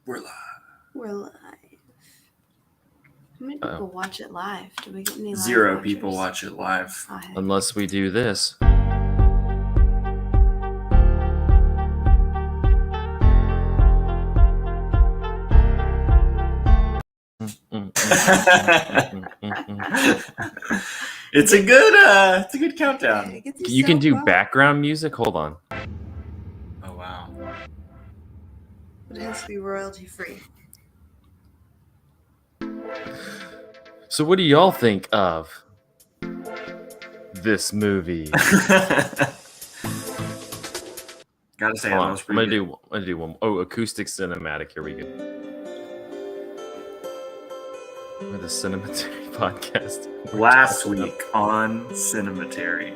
We're live. We're live. How many people watch it live? Do we get any live Zero watchers? people watch it live. Unless we do this. It's a good countdown. You can do background music. Hold on. Oh wow. But it has to be royalty free. So what do y'all think of this movie? Gotta say, that was pretty good. I'm gonna do one. Oh, acoustic cinematic. Here we go. We're the Cinematary podcast. Last week on Cinematary,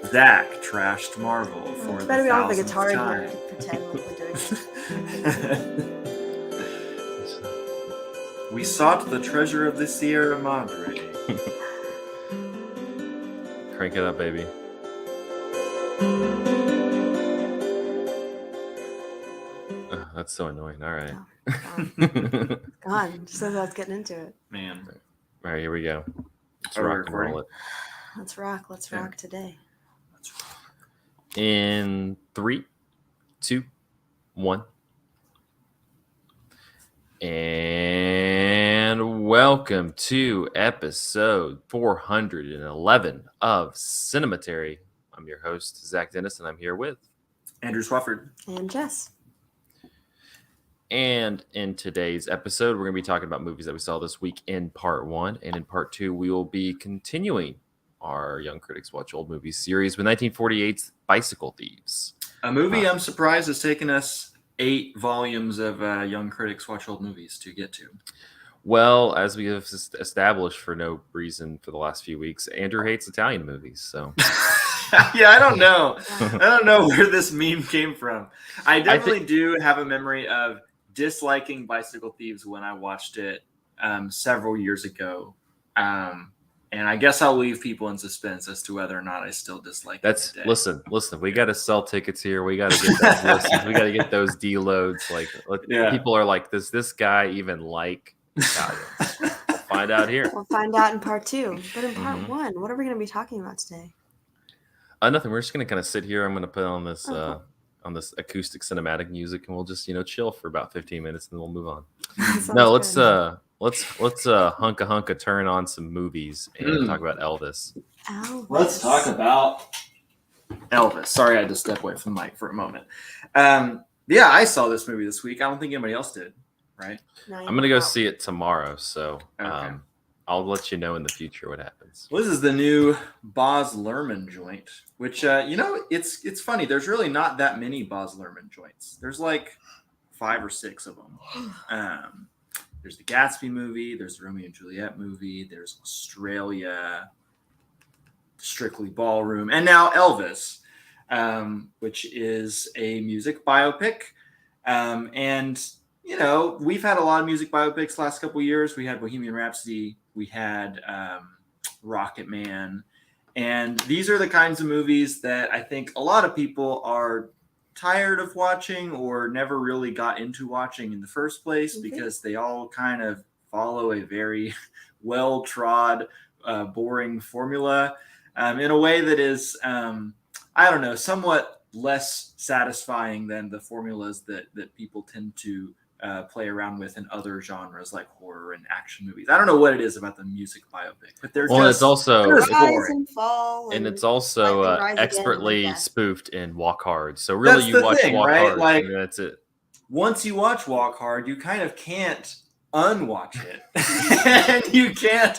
Zach trashed Marvel for the better be on the 1000th guitar time. here. Pretend what we're doing. We sought the treasure of the Sierra Madre. Crank it up, baby. Oh, that's so annoying. All right. God, just as I was getting into it. Man. All right, here we go. Let's Are we rock and roll it. Let's rock. Let's rock today. Let's rock. In 3, 2, 1. And welcome to episode 411 of Cinematary. I'm your host, Zach Dennis, and I'm here with Andrew Swafford. And Jess. And in today's episode, we're going to be talking about movies that we saw this week in part 1. And in part 2, we will be continuing our Young Critics Watch Old Movies series with 1948's Bicycle Thieves. A movie I'm surprised has taken us 8 volumes of Young Critics Watch Old Movies to get to. Well, as we have established for no reason for the last few weeks, Andrew hates Italian movies, so... Yeah, I don't know. I don't know where this meme came from. I definitely do have a memory of disliking Bicycle Thieves when I watched it several years ago. And I guess I'll leave people in suspense as to whether or not I still dislike it today. Listen, we got to sell tickets here. We got to get those listens. We got to get those deloads. People are like, does this guy even like Italians? We'll find out here. We'll find out in part 2. But in part 1, what are we going to be talking about today? Nothing. We're just going to kind of sit here. I'm going to put on this on this acoustic cinematic music, and we'll just chill for about 15 minutes, and then we'll move on. No, let's hunka turn on some movies and talk about Elvis. Let's talk about Elvis. Sorry, I had to step away from the mic for a moment. Yeah, I saw this movie this week. I don't think anybody else did, right? No, I'm going to go see it tomorrow, so Okay. I'll let you know in the future what happens. Well, this is the new Baz Luhrmann joint, which, it's funny. There's really not that many Baz Luhrmann joints. There's like 5 or 6 of them. There's the Gatsby movie. There's the Romeo and Juliet movie. There's Australia, Strictly Ballroom, and now Elvis, which is a music biopic. And we've had a lot of music biopics last couple of years. We had Bohemian Rhapsody. We had Rocket Man. And these are the kinds of movies that I think a lot of people are tired of watching or never really got into watching in the first place because they all kind of follow a very well-trod, boring formula in a way that is, somewhat less satisfying than the formulas that people tend to play around with in other genres like horror and action movies. I don't know what it is about the music biopic, but they're it's also rise and fall, and it's also expertly spoofed in Walk Hard. So really, that's you watch thing, Walk right? Hard, like, and that's it. Once you watch Walk Hard, you kind of can't unwatch it, and you can't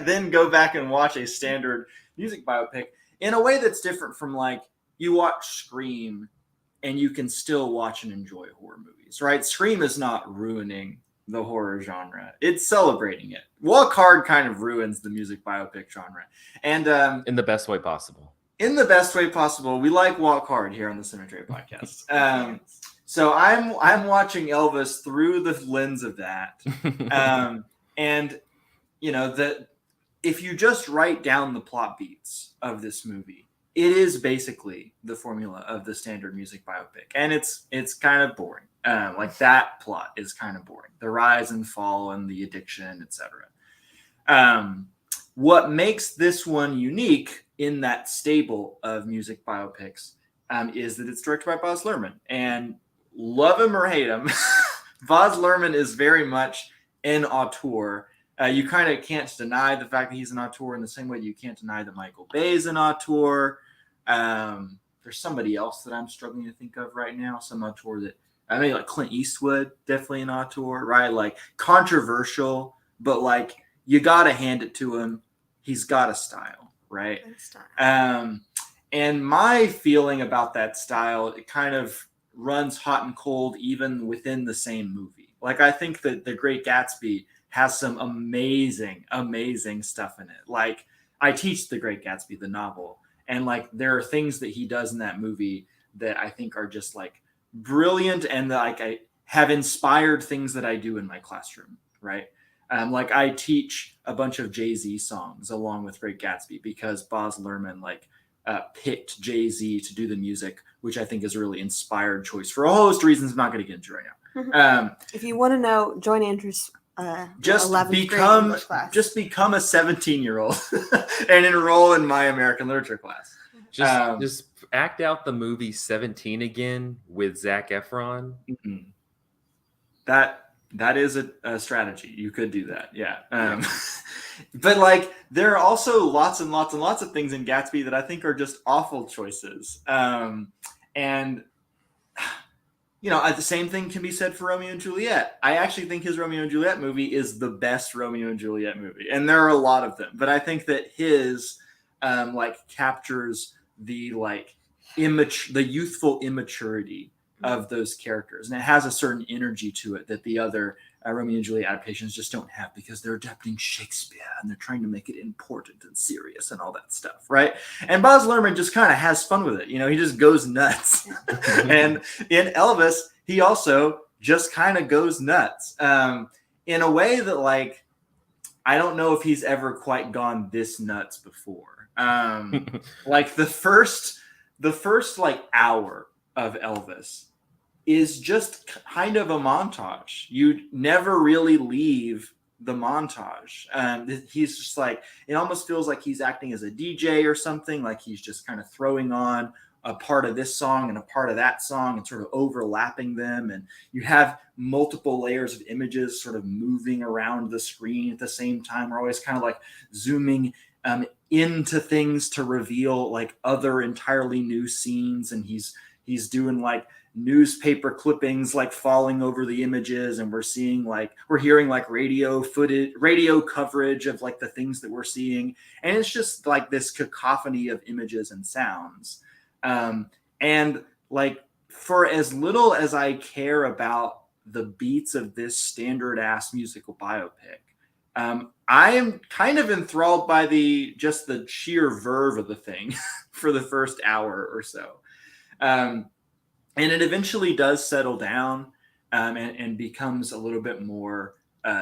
then go back and watch a standard music biopic in a way that's different from like you watch Scream and you can still watch and enjoy horror movies, right? Scream is not ruining the horror genre. It's celebrating it. Walk Hard kind of ruins the music biopic genre. And in the best way possible. In the best way possible. We like Walk Hard here on the Cinematary podcast. So I'm watching Elvis through the lens of that. And that if you just write down the plot beats of this movie, it is basically the formula of the standard music biopic, and it's kind of boring. Like that plot is kind of boring. The rise and fall and the addiction, etc. What makes this one unique in that stable of music biopics is that it's directed by Baz Luhrmann. And love him or hate him, Baz Luhrmann is very much an auteur. You kind of can't deny the fact that he's an auteur in the same way you can't deny that Michael Bay is an auteur. There's somebody else that I'm struggling to think of right now, some auteur that I mean, like Clint Eastwood, definitely an auteur, right? Like controversial, but like you gotta hand it to him. He's got a style, right? And my feeling about that style, it kind of runs hot and cold even within the same movie. Like I think that The Great Gatsby has some amazing, amazing stuff in it. Like I teach The Great Gatsby, the novel, and like there are things that he does in that movie that I think are just like brilliant and like I have inspired things that I do in my classroom, right? Like I teach a bunch of Jay-Z songs along with Great Gatsby because Baz Luhrmann like picked Jay-Z to do the music, which I think is a really inspired choice for a host of reasons I'm not going to get into right now. If you want to know, join Andrew's just 11th grade become English class. just become a 17-year-old and enroll in my American literature class. Just act out the movie 17 again with Zac Efron. That is a strategy. You could do that, yeah. But like there are also lots and lots and lots of things in Gatsby that I think are just awful choices. And you know, the same thing can be said for Romeo and Juliet. I actually think his Romeo and Juliet movie is the best Romeo and Juliet movie, and there are a lot of them. But I think that his like captures the like the youthful immaturity of those characters, and it has a certain energy to it that the other Romeo and Juliet adaptations just don't have because they're adapting Shakespeare and they're trying to make it important and serious and all that stuff, right? And Baz Luhrmann just kind of has fun with it, you know. He just goes nuts. And in Elvis, he also just kind of goes nuts in a way that like I don't know if he's ever quite gone this nuts before. Like the first like hour of Elvis is just kind of a montage. You never really leave the montage. He's just like, it almost feels like he's acting as a DJ or something, like he's just kind of throwing on a part of this song and a part of that song and sort of overlapping them. And you have multiple layers of images sort of moving around the screen at the same time. We're always kind of like zooming into things to reveal like other entirely new scenes. And he's doing like newspaper clippings like falling over the images, and we're hearing like radio coverage of like the things that we're seeing, and it's just like this cacophony of images and sounds. And like for as little as I care about the beats of this standard ass musical biopic, I am kind of enthralled by the sheer verve of the thing for the first hour or so. And it eventually does settle down and becomes a little bit more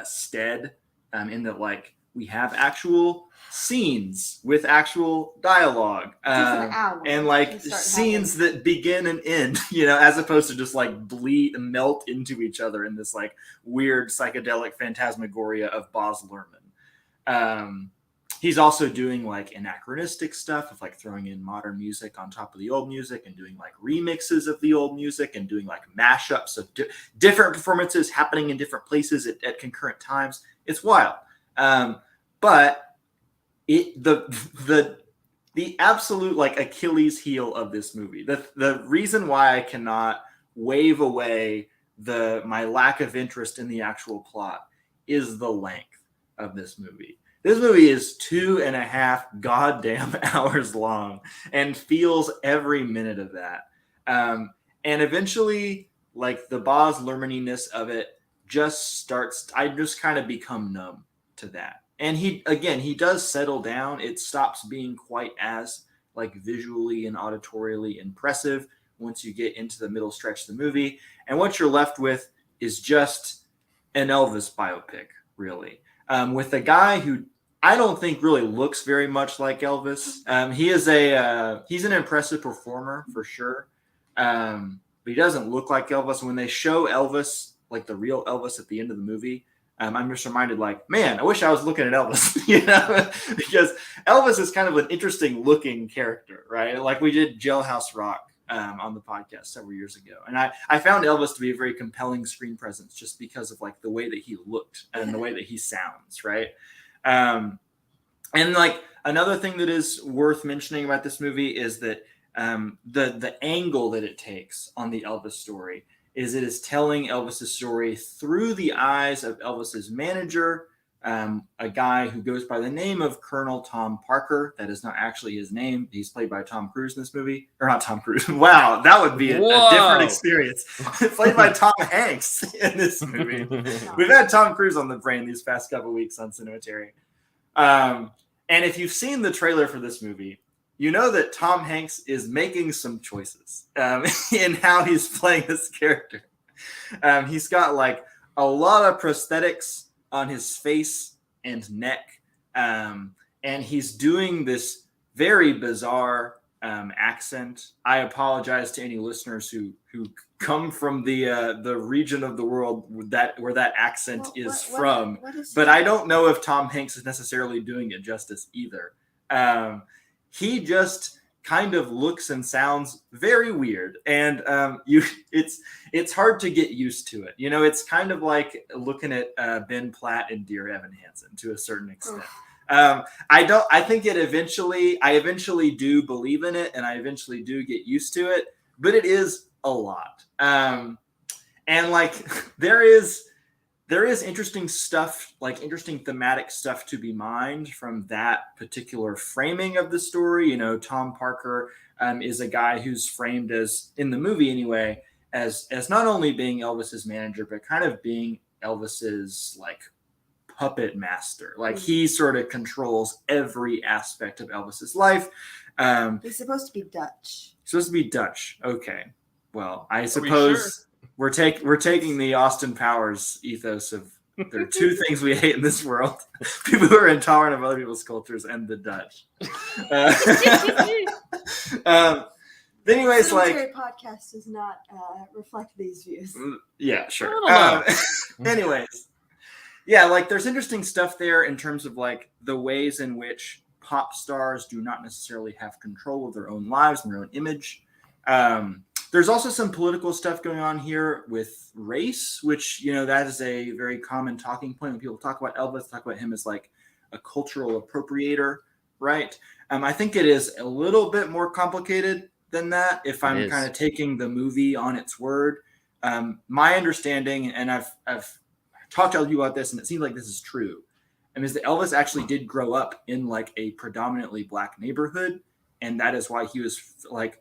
stead in that like we have actual scenes with actual dialogue and like scenes that begin and end, you know, as opposed to just like melt into each other in this like weird psychedelic phantasmagoria of Baz Luhrmann. He's also doing like anachronistic stuff of like throwing in modern music on top of the old music and doing like remixes of the old music and doing like mashups of different performances happening in different places at concurrent times. It's wild. But the absolute like Achilles heel of this movie, the reason why I cannot wave away my lack of interest in the actual plot is the length of this movie. This movie is 2.5 goddamn hours long and feels every minute of that. And eventually, like the Baz Luhrmann-ness of it I just kind of become numb to that. And he does settle down. It stops being quite as like visually and auditorially impressive once you get into the middle stretch of the movie. And what you're left with is just an Elvis biopic, really. With a guy who I don't think really looks very much like Elvis. He's an impressive performer for sure. But but he doesn't look like Elvis. And when they show Elvis, like the real Elvis at the end of the movie, I'm just reminded, like, man, I wish I was looking at Elvis, because Elvis is kind of an interesting looking character, right? Like we did Jailhouse Rock on the podcast several years ago. And I found Elvis to be a very compelling screen presence just because of like the way that he looked and the way that he sounds, right? And like another thing that is worth mentioning about this movie is that the angle that it takes on the Elvis story is it is telling Elvis's story through the eyes of Elvis's manager, a guy who goes by the name of Colonel Tom Parker. That is not actually his name. He's played by Tom Cruise in this movie. Or not Tom Cruise. Wow, that would be a different experience. Played by Tom Hanks in this movie. We've had Tom Cruise on the brain these past couple weeks on Cinematary. And if you've seen the trailer for this movie, you know that Tom Hanks is making some choices in how he's playing this character. He's got like a lot of prosthetics on his face and neck. And he's doing this very bizarre accent. I apologize to any listeners who come from the region of the world where that accent is from. But I don't know if Tom Hanks is necessarily doing it justice either. He just kind of looks and sounds very weird, and it's hard to get used to it. It's kind of like looking at Ben Platt and Dear Evan Hansen to a certain extent. I think I eventually do believe in it, and I eventually do get used to it, but it is a lot. And like there is interesting stuff, like interesting thematic stuff to be mined from that particular framing of the story. Tom Parker is a guy who's framed as, in the movie anyway, as not only being Elvis's manager, but kind of being Elvis's like puppet master. Like he sort of controls every aspect of Elvis's life. He's supposed to be Dutch. Okay. Well, I suppose we're taking the Austin Powers ethos of there are two things we hate in this world: people who are intolerant of other people's cultures and the Dutch. Anyways, Cinematary podcast does not reflect these views. Yeah, sure. Anyways, yeah, like there's interesting stuff there in terms of like the ways in which pop stars do not necessarily have control of their own lives and their own image. There's also some political stuff going on here with race, which, that is a very common talking point when people talk about Elvis, talk about him as like a cultural appropriator, right? I think it is a little bit more complicated than that if I'm kind of taking the movie on its word. My understanding, and I've talked to you about this, and it seems like this is true, is that Elvis actually did grow up in like a predominantly black neighborhood, and that is why he was like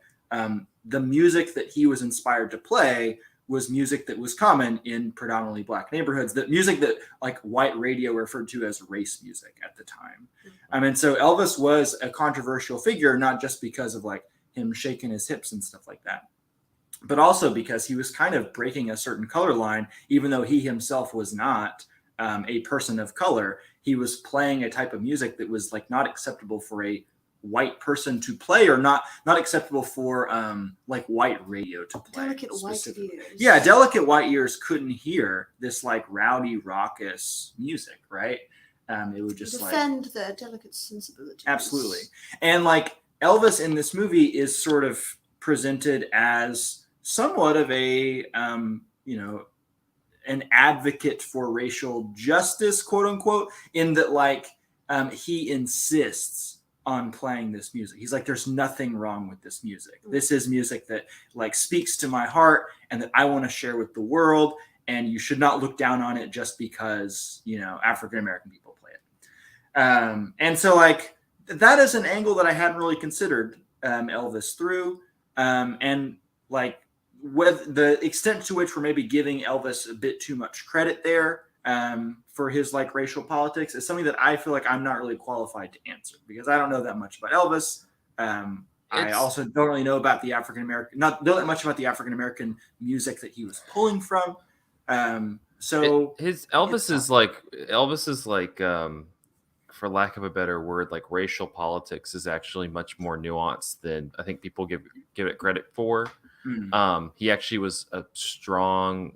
the music that he was inspired to play was music that was common in predominantly black neighborhoods, that music that like white radio referred to as race music at the time. And so Elvis was a controversial figure, not just because of like him shaking his hips and stuff like that, but also because he was kind of breaking a certain color line, even though he himself was not a person of color. He was playing a type of music that was like not acceptable for a white person to play, or not acceptable for like white radio to play. Delicate white ears. Yeah, delicate white ears couldn't hear this like rowdy, raucous music, right? It would just defend the delicate sensibilities. Absolutely. And like Elvis in this movie is sort of presented as somewhat of a an advocate for racial justice, quote unquote, in that like he insists on playing this music. He's like, there's nothing wrong with this music. This is music that like speaks to my heart and that I want to share with the world, and you should not look down on it just because African-American people play it. And so like that is an angle that I hadn't really considered Elvis through, and like with the extent to which we're maybe giving Elvis a bit too much credit there for his like racial politics is something that I feel like I'm not really qualified to answer, because I don't know that much about Elvis. I also don't really know about the not that much about the African-American music that he was pulling from. Elvis is like for lack of a better word, like racial politics is actually much more nuanced than I think people give it credit for. He actually was a strong.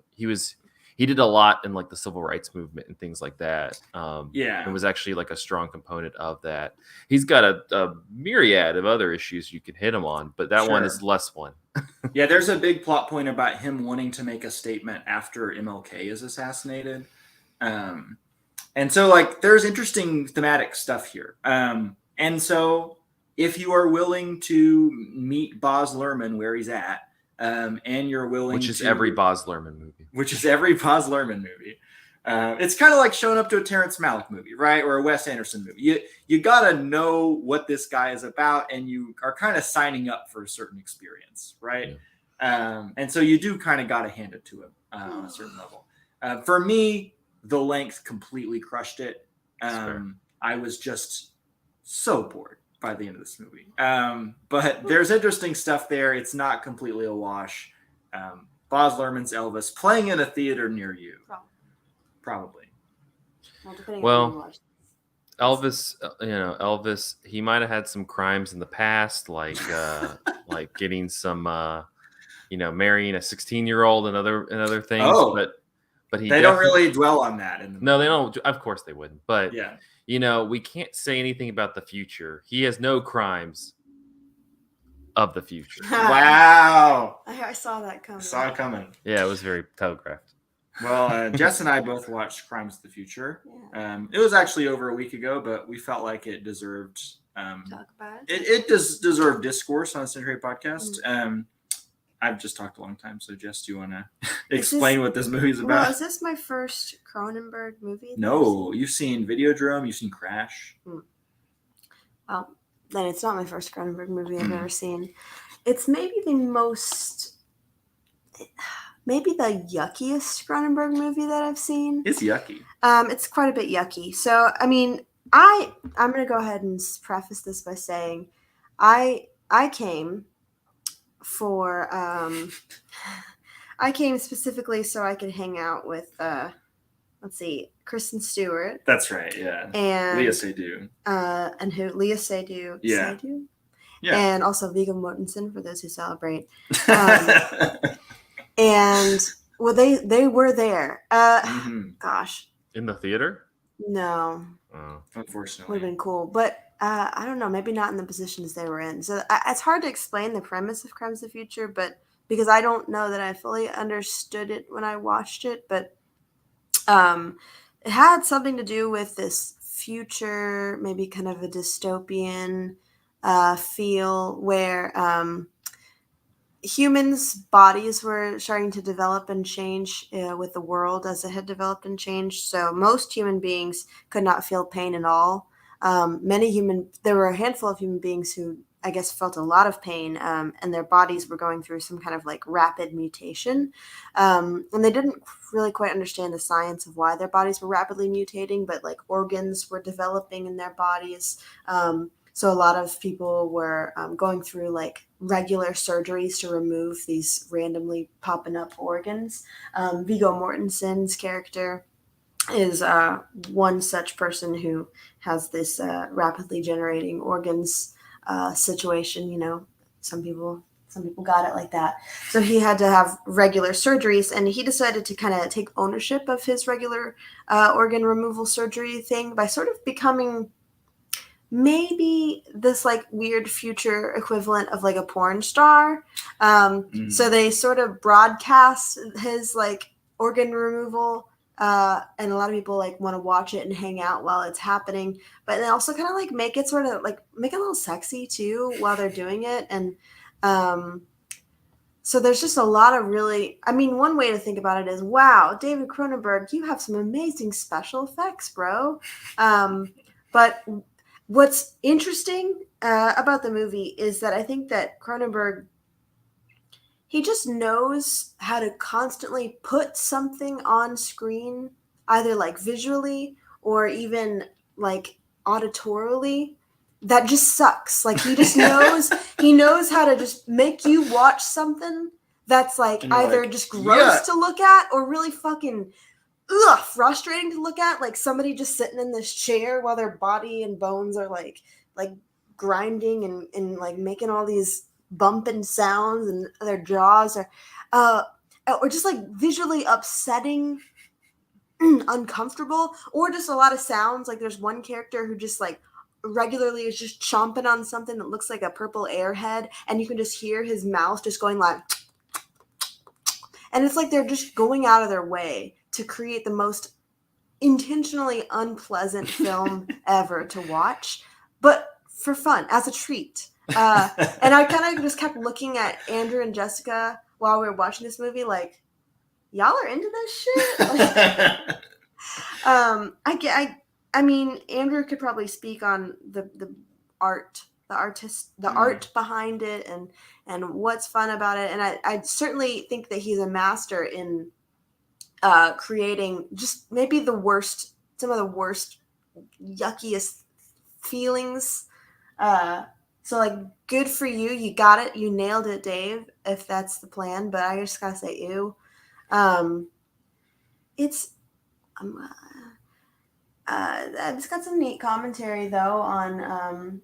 He did a lot in like the civil rights movement and things like that. Yeah. It was actually like a strong component of that. He's got a myriad of other issues you can hit him on, but that one Sure. is less one. Yeah, there's a big plot point about him wanting to make a statement after MLK is assassinated. And so, like, there's interesting thematic stuff here. And so, if you are willing to meet Baz Luhrmann where he's at, and you're willing Which is to, every Baz Luhrmann movie. which is every Baz Luhrmann movie. It's kind of like showing up to a Terrence Malick movie, right, or a Wes Anderson movie. You gotta know what this guy is about, and you are kind of signing up for a certain experience, right? Yeah. And so you do kind of gotta hand it to him on a certain level. For me, the length completely crushed it. I was just so bored by the end of this movie. But there's interesting stuff there. It's not completely a wash. Baz Luhrmann's Elvis playing in a theater near you. Probably. Well, Elvis, Elvis, he might have had some crimes in the past, like like getting some, marrying a 16-year-old and other things. Oh, but they don't really dwell on that. No, they don't. Of course they wouldn't. But yeah, we can't say anything about the future. He has no crimes of the future. Wow. I saw that coming. I saw it coming. Yeah, it was very telegraphed. Well, Jess and I both watched Crimes of the Future. Yeah. It was actually over a week ago, but we felt like it deserved talk about it. It does deserve discourse on the Cinematary podcast. I've just talked a long time, so Jess, do you want to explain what this movie is about? Well, is this my first Cronenberg movie? No, you've seen Videodrome, you've seen Crash. Well, then it's not my first Cronenberg movie I've ever seen. It's maybe the yuckiest Cronenberg movie that I've seen. It's yucky. It's quite a bit yucky. So, I mean, I'm going to go ahead and preface this by saying I came for I came specifically so I could hang out with Kristen Stewart. That's right, yeah. And Leah Seydoux. And who? Leah Seydoux. Yeah. Seydoux? Yeah. And also Viggo Mortensen for those who celebrate. And well, they were there. Gosh. In the theater? No. Oh. Unfortunately. Would have been cool, but I don't know. Maybe not in the positions they were in. So it's hard to explain the premise of Crimes of the Future, but because I don't know that I fully understood it when I watched it, but it had something to do with this future, maybe kind of a dystopian feel where humans' bodies were starting to develop and change with the world as it had developed and changed. So most human beings could not feel pain at all. There were a handful of human beings who, I guess, felt a lot of pain, and their bodies were going through some kind of like rapid mutation. And they didn't really quite understand the science of why their bodies were rapidly mutating, but like organs were developing in their bodies. So a lot of people were going through like regular surgeries to remove these randomly popping up organs. Viggo Mortensen's character is one such person who has this rapidly generating organs situation. Some people got it like that. So he had to have regular surgeries, and he decided to kind of take ownership of his regular organ removal surgery thing by sort of becoming maybe this like weird future equivalent of like a porn star. So they sort of broadcast his like organ removal, and a lot of people like want to watch it and hang out while it's happening, but they also kind of like make it sort of like make it a little sexy too while they're doing it. And so there's just a lot of really, I mean, one way to think about it is, wow, David Cronenberg, you have some amazing special effects, bro. But what's interesting about the movie is that I think that Cronenberg, he just knows how to constantly put something on screen, either like visually or even like auditorily, that just sucks. Like he just knows, he knows how to just make you watch something that's like either just gross to look at or really fucking frustrating to look at, like somebody just sitting in this chair while their body and bones are like grinding and like making all these bumping sounds and their jaws or just like visually upsetting, uncomfortable, or just a lot of sounds. Like there's one character who just like regularly is just chomping on something that looks like a purple airhead, and you can just hear his mouth just going like, and it's like they're just going out of their way to create the most intentionally unpleasant film ever to watch, but for fun, as a treat. And I kind of just kept looking at Andrew and Jessica while we were watching this movie, like, y'all are into this shit? Like, I mean, Andrew could probably speak on the art, the art behind it, and what's fun about it. And I certainly think that he's a master in creating just maybe some of the worst, yuckiest feelings. So like, good for you. You got it. You nailed it, Dave, if that's the plan. But I just gotta say, ew. It's got some neat commentary though on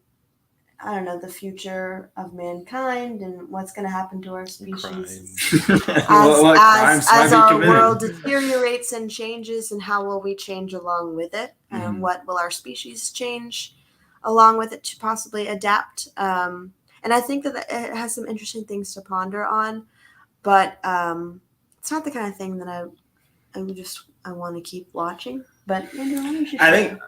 I don't know, the future of mankind and what's going to happen to our species as our world deteriorates and changes, and how will we change along with it, and what will our species change along with it to possibly adapt. And I think that it has some interesting things to ponder on, but it's not the kind of thing that I want to keep watching. But Andrew, I think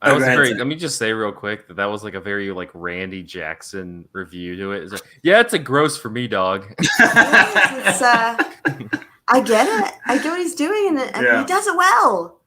let me just say real quick that was like a very like Randy Jackson review to it. It's like, yeah, it's a gross for me, dog. Yes, I get it. I get what he's doing, and he does it well.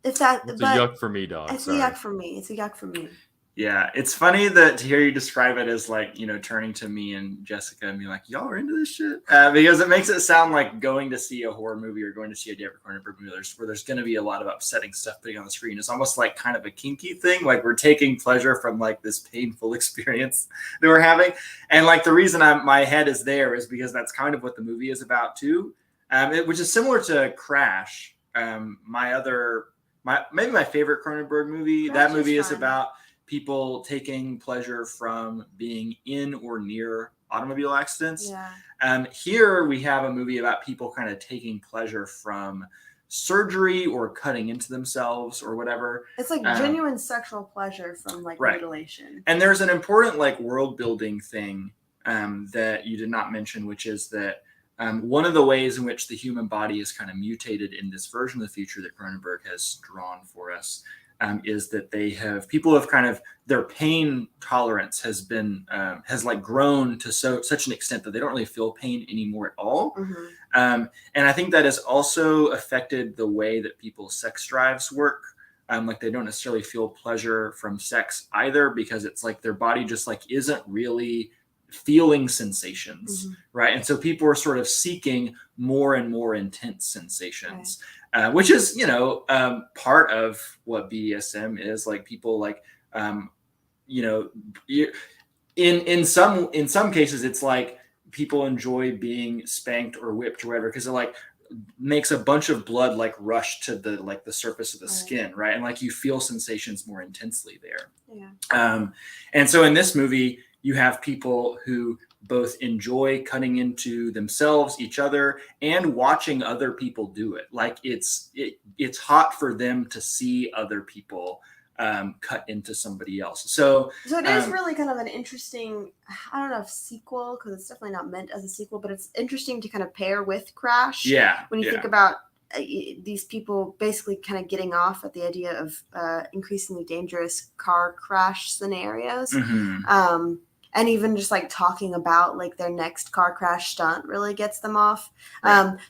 It's a yuck for me, dog. It's a yuck for me. It's a yuck for me. Yeah, it's funny that to hear you describe it as like, turning to me and Jessica and be like, y'all are into this shit? Because it makes it sound like going to see a horror movie or going to see a David Cronenberg movie where there's going to be a lot of upsetting stuff putting on the screen. It's almost like kind of a kinky thing. Like we're taking pleasure from like this painful experience that we're having. And like the reason my head is there is because that's kind of what the movie is about too. Which is similar to Crash. Maybe my favorite Cronenberg movie. That movie is about people taking pleasure from being in or near automobile accidents. Yeah. Here we have a movie about people kind of taking pleasure from surgery or cutting into themselves or whatever. It's like genuine sexual pleasure from like mutilation. And there's an important like world building thing that you did not mention, which is that one of the ways in which the human body is kind of mutated in this version of the future that Cronenberg has drawn for us is that people have kind of, their pain tolerance has like grown to such an extent that they don't really feel pain anymore at all. And I think that has also affected the way that people's sex drives work. Like they don't necessarily feel pleasure from sex either, because it's like their body just like isn't really feeling sensations, right? And so people are sort of seeking more and more intense sensations. Which is, part of what BDSM is. Like people like, in some cases, it's like people enjoy being spanked or whipped or whatever, because it like makes a bunch of blood like rush to the surface of the skin, right? And like you feel sensations more intensely there. Yeah. And so in this movie, you have people who both enjoy cutting into themselves, each other, and watching other people do it. Like it's hot for them to see other people cut into somebody else. So it is really kind of an interesting, I don't know if sequel, because it's definitely not meant as a sequel, but it's interesting to kind of pair with Crash. Yeah. When you think about these people basically kind of getting off at the idea of increasingly dangerous car crash scenarios. And even just like talking about like their next car crash stunt really gets them off.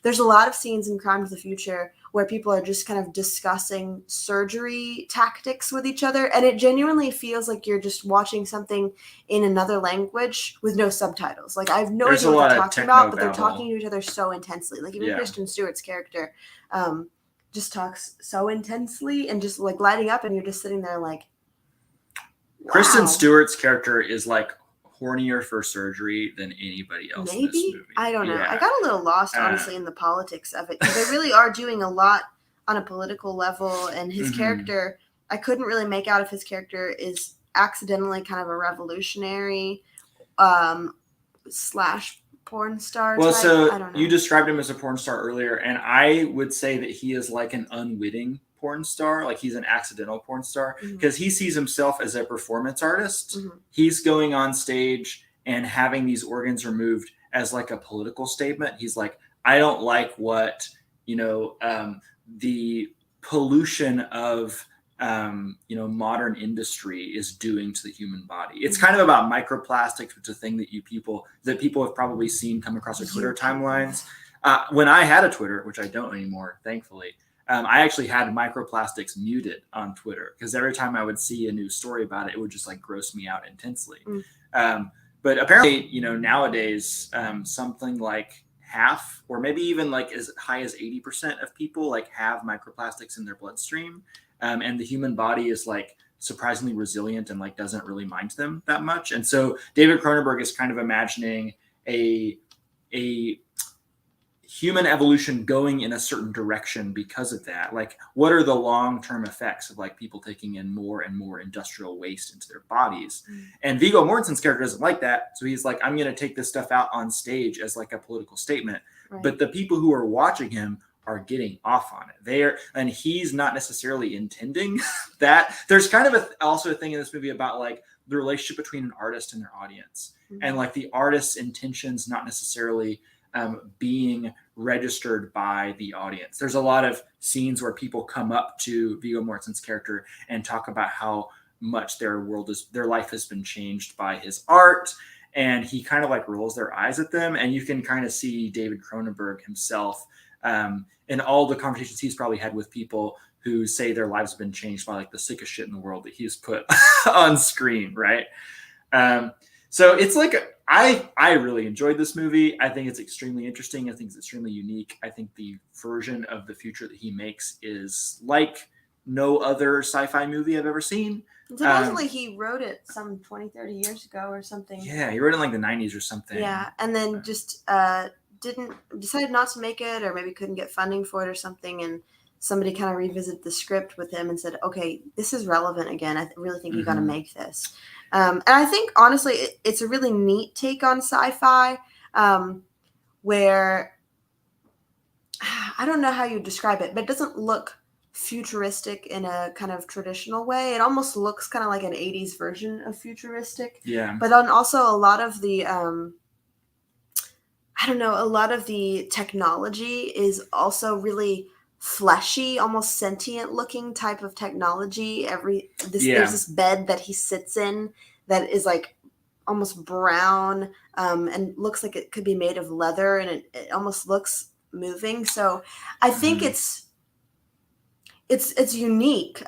There's a lot of scenes in Crime of the Future where people are just kind of discussing surgery tactics with each other. And it genuinely feels like you're just watching something in another language with no subtitles. Like I have no idea what they're talking about, but they're talking to each other so intensely. Like even Kristen Stewart's character just talks so intensely and just like lighting up, and you're just sitting there like, wow. Kristen Stewart's character is like hornier for surgery than anybody else in this movie. I don't know. Yeah. I got a little lost, honestly, in the politics of it, because they really are doing a lot on a political level, and his character, I couldn't really make out if his character is accidentally kind of a revolutionary slash porn star Well, type. I so don't know. you described him as a porn star earlier, and I would say that he is like an unwitting porn star, like he's an accidental porn star, because he sees himself as a performance artist. He's going on stage and having these organs removed as like a political statement. He's like, I don't like what, the pollution of modern industry is doing to the human body. It's kind of about microplastics, which is a thing that people have probably seen come across their Twitter timelines. When I had a Twitter, which I don't anymore, thankfully, I actually had microplastics muted on Twitter because every time I would see a new story about it, it would just like gross me out intensely. But apparently, nowadays, something like half, or maybe even like as high as 80% of people like have microplastics in their bloodstream. And the human body is like surprisingly resilient and like doesn't really mind them that much. And so David Cronenberg is kind of imagining a human evolution going in a certain direction because of that. Like, what are the long-term effects of like people taking in more and more industrial waste into their bodies? And Viggo Mortensen's character doesn't like that. So he's like, I'm going to take this stuff out on stage as like a political statement. Right. But the people who are watching him are getting off on it. And he's not necessarily intending that. There's kind of also a thing in this movie about like the relationship between an artist and their audience, and like the artist's intentions not necessarily being registered by the audience. There's a lot of scenes where people come up to Viggo Mortensen's character and talk about how much their life has been changed by his art, and he kind of like rolls their eyes at them, and you can kind of see David Cronenberg himself in all the conversations he's probably had with people who say their lives have been changed by like the sickest shit in the world that he's put on screen, right? So it's like, I really enjoyed this movie. I think it's extremely interesting. I think it's extremely unique. I think the version of the future that he makes is like no other sci-fi movie I've ever seen. Supposedly he wrote it some 20, 30 years ago or something. Yeah, he wrote it in like the 90s or something. Yeah, and then just decided not to make it, or maybe couldn't get funding for it or something, and somebody kind of revisited the script with him and said, okay, this is relevant again. I really think you got to make this. And I think, honestly, it's a really neat take on sci-fi where, I don't know how you describe it, but it doesn't look futuristic in a kind of traditional way. It almost looks kind of like an 80s version of futuristic. Yeah. But then also a lot of the, a lot of the technology is also really fleshy, almost sentient looking type of technology. There's this bed that he sits in that is like almost brown and looks like it could be made of leather, and it almost looks moving. So I think it's unique.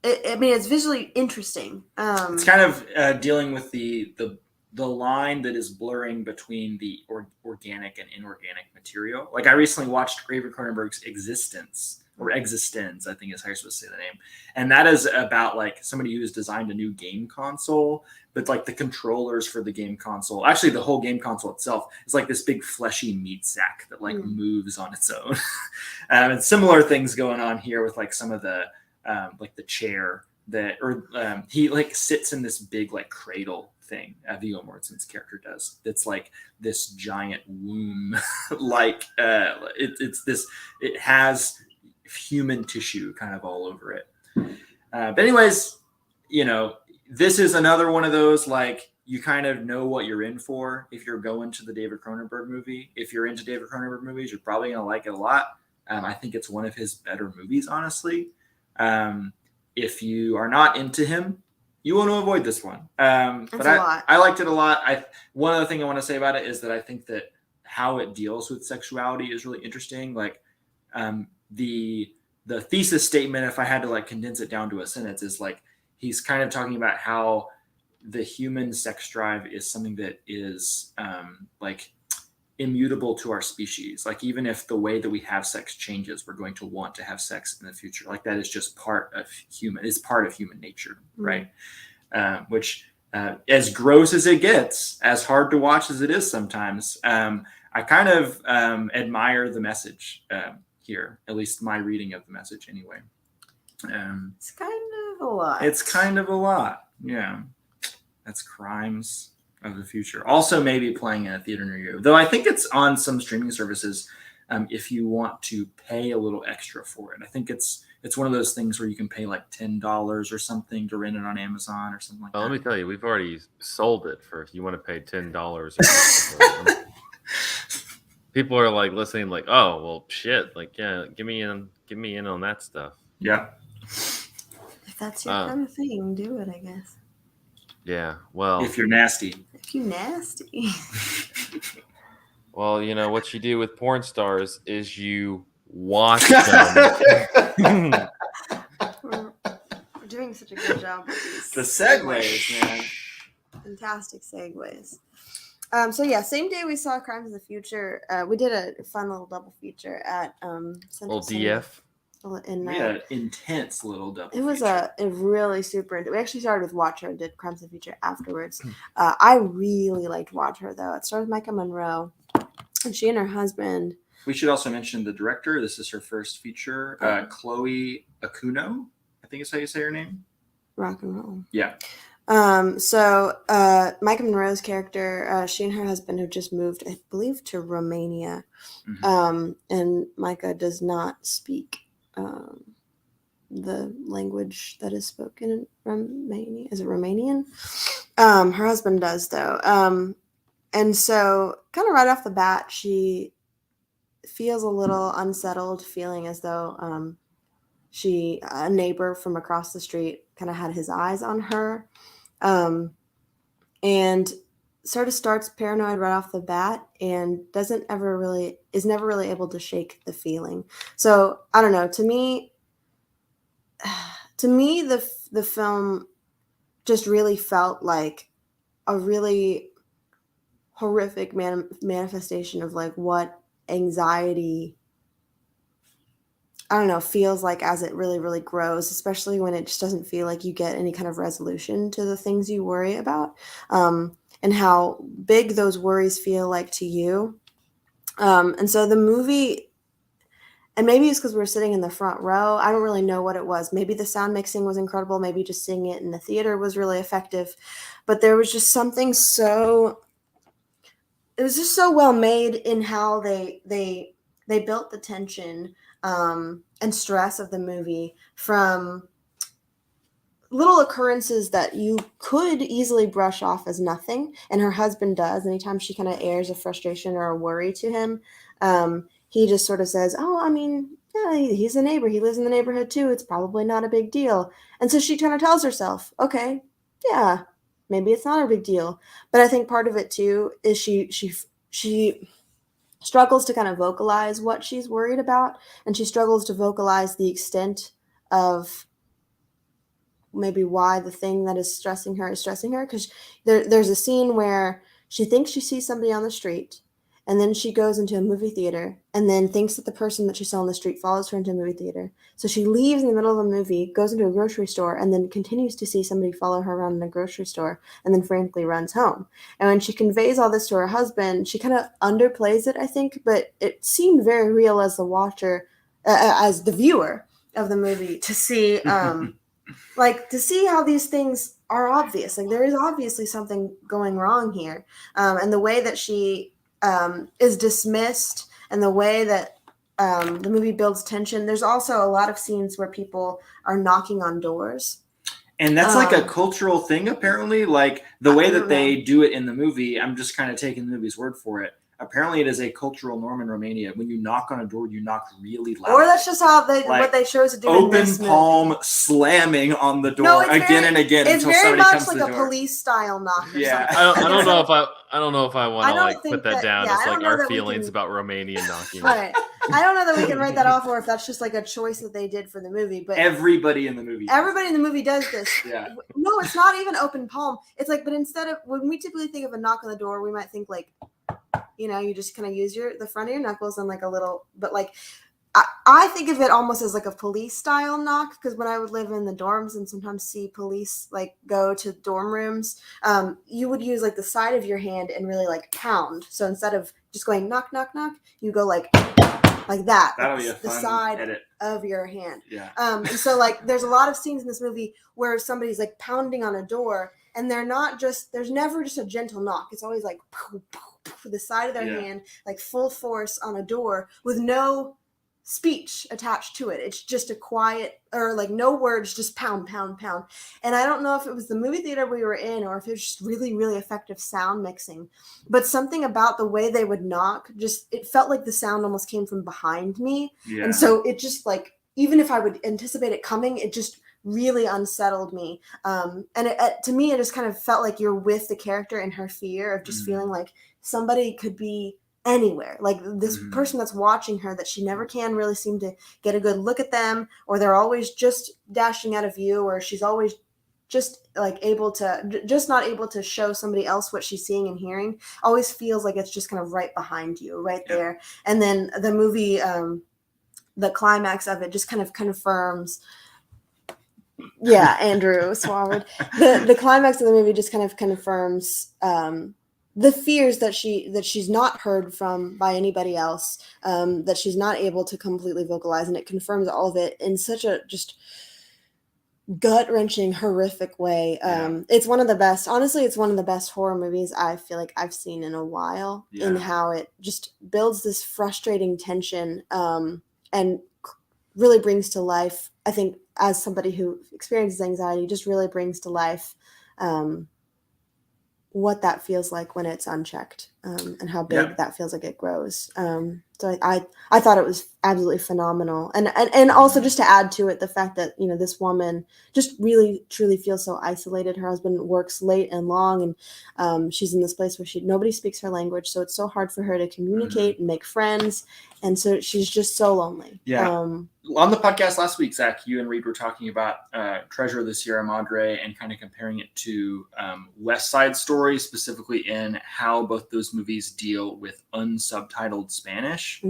It's visually interesting. It's kind of dealing with the line that is blurring between the organic and inorganic material. Like, I recently watched David Cronenberg's Existence, I think is how you're supposed to say the name. And that is about like somebody who has designed a new game console, but like the controllers for the game console, actually the whole game console itself is like this big fleshy meat sack that like moves on its own. And similar things going on here with like some of the like the chair he like sits in this big like cradle thing Viggo Mortensen's character does. It's like this giant womb like it has human tissue kind of all over it. But anyways, this is another one of those, like, you kind of know what you're in for if you're going to the David Cronenberg movie. If you're into David Cronenberg movies, you're probably going to like it a lot. I think it's one of his better movies, honestly. If you are not into him, you want to avoid this one. But I liked it a lot. One other thing I want to say about it is that I think that how it deals with sexuality is really interesting. Like, the thesis statement, if I had to like condense it down to a sentence, is like he's kind of talking about how the human sex drive is something that is like immutable to our species. Like, even if the way that we have sex changes, we're going to want to have sex in the future. Like, that is just part of human nature, right? Which as gross as it gets, as hard to watch as it is sometimes, I kind of admire the message here, at least my reading of the message anyway. It's kind of a lot. It's kind of a lot. Yeah. That's crimes. of the Future. Also, maybe playing in a theater near you. Though I think it's on some streaming services. If you want to pay a little extra for it, I think it's one of those things where you can pay like $10 or something to rent it on Amazon or something like Well, that. let me tell you, we've already sold it for if you want to pay $10. People are like listening, like, oh well, shit, like yeah, give me in on that stuff. Yeah. If that's your kind of thing, do it, I guess. Yeah, well, if you're nasty. If you nasty. Well, you know what you do with porn stars is you watch them. We're doing such a good job with these. The segues, man. Fantastic segues. So yeah, same day we saw Crimes of the Future. We did a fun little double feature at Central Little DF. In, We had an intense little double it was feature. a really super. We actually started with Watcher and did Crimes of the Future afterwards. I really liked Watcher though. It started with Micah Monroe, and she and her husband. We should also mention the director. This is her first feature, Chloe Akuno. I think is how you say her name. Rock and roll. Yeah. So Micah Monroe's character, she and her husband have just moved, I believe, to Romania. Mm-hmm. And Micah does not speak the language that is spoken in Romania. Is it Romanian? Her husband does, though. And so kind of right off the bat, she feels a little unsettled, feeling as though a neighbor from across the street kind of had his eyes on her. And sort of starts paranoid right off the bat and is never really able to shake the feeling. So I don't know, to me the film just really felt like a really horrific manifestation of like what anxiety, I don't know, feels like as it really, really grows, especially when it just doesn't feel like you get any kind of resolution to the things you worry about, and how big those worries feel like to you. And so the movie, and maybe it's because we were sitting in the front row. I don't really know what it was. Maybe the sound mixing was incredible. Maybe just seeing it in the theater was really effective. But there was just something it was just so well made in how they built the tension and stress of the movie from little occurrences that you could easily brush off as nothing, and her husband does. Anytime she kind of airs a frustration or a worry to him, he just sort of says, oh, I mean, yeah, he's a neighbor. He lives in the neighborhood too. It's probably not a big deal. And so she kind of tells herself, okay, yeah, maybe it's not a big deal. But I think part of it too is she struggles to kind of vocalize what she's worried about, and she struggles to vocalize the extent of maybe why the thing that is stressing her, because there's a scene where she thinks she sees somebody on the street, and then she goes into a movie theater and then thinks that the person that she saw on the street follows her into a movie theater. So she leaves in the middle of a movie, goes into a grocery store, and then continues to see somebody follow her around in a grocery store, and then frantically runs home. And when she conveys all this to her husband, she kind of underplays it, I think, but it seemed very real as the watcher, as the viewer of the movie, to see to see how these things are obvious. Like there is obviously something going wrong here. And the way that she is dismissed, and the way that the movie builds tension. There's also a lot of scenes where people are knocking on doors. And that's like a cultural thing, apparently. Like the way that they do it in the movie, I'm just kind of taking the movie's word for it. Apparently, it is a cultural norm in Romania. When you knock on a door, you knock really loud. Or that's just how what they chose to do. Open palm slamming on the door again and again until somebody comes to the door. It's very much like a police style knock. Yeah, or something. I don't know if I want to like put that down as like our feelings about Romanian knocking. Right. I don't know that we can write that off, or if that's just like a choice that they did for the movie. But everybody in the movie does this. Yeah. No, it's not even open palm. It's like, but instead of, when we typically think of a knock on the door, we might think like, you just kind of use the front of your knuckles and like a little, but like, I think of it almost as like a police style knock, because when I would live in the dorms and sometimes see police like go to dorm rooms, you would use like the side of your hand and really like pound. So instead of just going knock, knock, knock, you go like that. That'll be a the fun side edit of your hand. Yeah. And so like there's a lot of scenes in this movie where somebody's like pounding on a door, and they're not just, there's never just a gentle knock. It's always like poof, poof, poof, the side of their hand, like full force on a door with no speech attached to it. It's just a quiet, or like no words, just pound, pound, pound. And I don't know if it was the movie theater we were in or if it was just really, really effective sound mixing, but something about the way they would knock, just, it felt like the sound almost came from behind me. Yeah. And so it just like, even if I would anticipate it coming, it just really unsettled me. And to me, it just kind of felt like you're with the character in her fear of just feeling like somebody could be anywhere. Like this person that's watching her, that she never can really seem to get a good look at them, or they're always just dashing out of view, or she's always just like just not able to show somebody else what she's seeing and hearing. Always feels like it's just kind of right behind you, right there. And then the movie, the climax of it just kind of confirms. Yeah, Andrew swallowed. The climax of the movie just kind of confirms the fears that she's not heard from by anybody else, that she's not able to completely vocalize, and it confirms all of it in such a just gut-wrenching, horrific way. It's one of the best, honestly, it's one of the best horror movies I feel like I've seen in a while, in how it just builds this frustrating tension, and really brings to life, I think, as somebody who experiences anxiety, just really brings to life what that feels like when it's unchecked, and how big that feels like it grows. So I thought it was absolutely phenomenal. And also just to add to it, the fact that, you know, this woman just really, truly feels so isolated. Her husband works late and long, and she's in this place where nobody speaks her language. So it's so hard for her to communicate and make friends. And so she's just so lonely. Yeah. On the podcast last week, Zach, you and Reed were talking about Treasure of the Sierra Madre and kind of comparing it to West Side Story, specifically in how both those movies deal with unsubtitled Spanish.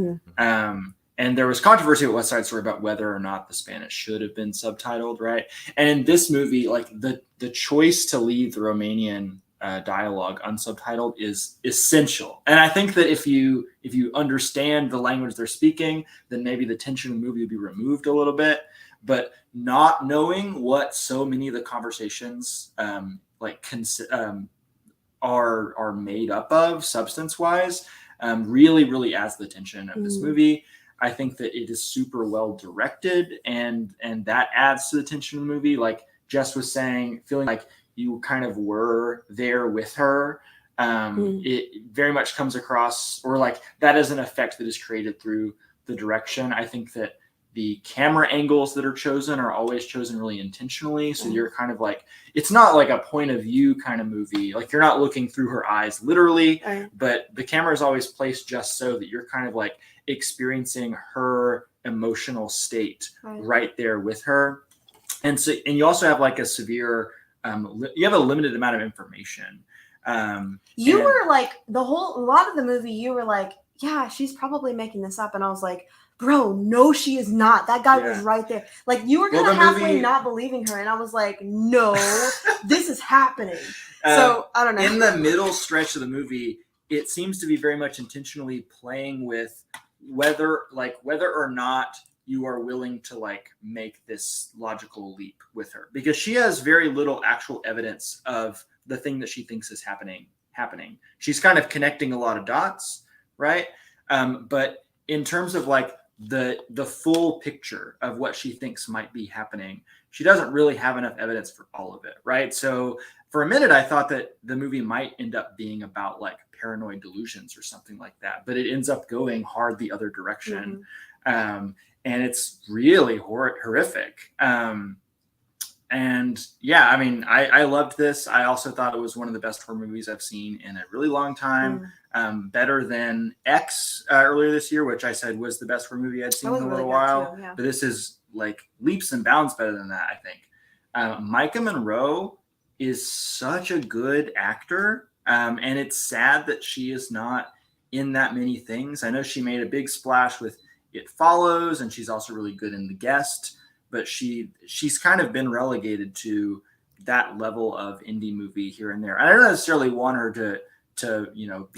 And there was controversy at West Side Story about whether or not the Spanish should have been subtitled, right? And in this movie, like the choice to leave the Romanian dialogue unsubtitled is essential. And I think that if you understand the language they're speaking, then maybe the tension in the movie would be removed a little bit. But not knowing what so many of the conversations are made up of substance-wise, really, really adds the tension of this movie. I think that it is super well directed, and that adds to the tension of the movie. Like Jess was saying, feeling like you kind of were there with her. It very much comes across, or like that is an effect that is created through the direction. I think that the camera angles that are chosen are always chosen really intentionally. So you're kind of like, it's not like a point of view kind of movie. Like you're not looking through her eyes literally, but the camera is always placed just so that you're kind of like experiencing her emotional state right there with her. And so, and you also have like a severe, you have a limited amount of information. You were like a lot of the movie, you were like, yeah, she's probably making this up. And I was like, bro, no, she is not. That guy was right there. Like you were kind of halfway not believing her. And I was like, no, this is happening. So I don't know. In the middle stretch of the movie, it seems to be very much intentionally playing with whether or not you are willing to like make this logical leap with her, because she has very little actual evidence of the thing that she thinks is happening. She's kind of connecting a lot of dots, right? But in terms of like the full picture of what she thinks might be happening, she doesn't really have enough evidence for all of it, right? So for a minute, I thought that the movie might end up being about like paranoid delusions or something like that, but it ends up going hard the other direction. And it's really horrific. And yeah, I mean, I loved this. I also thought it was one of the best horror movies I've seen in a really long time. Better than X earlier this year, which I said was the best horror movie I'd seen in a little while. But this is like leaps and bounds better than that, I think. Micah Monroe is such a good actor. And it's sad that she is not in that many things. I know she made a big splash with It Follows, and she's also really good in The Guest. But she's kind of been relegated to that level of indie movie here and there. I don't necessarily want her to you know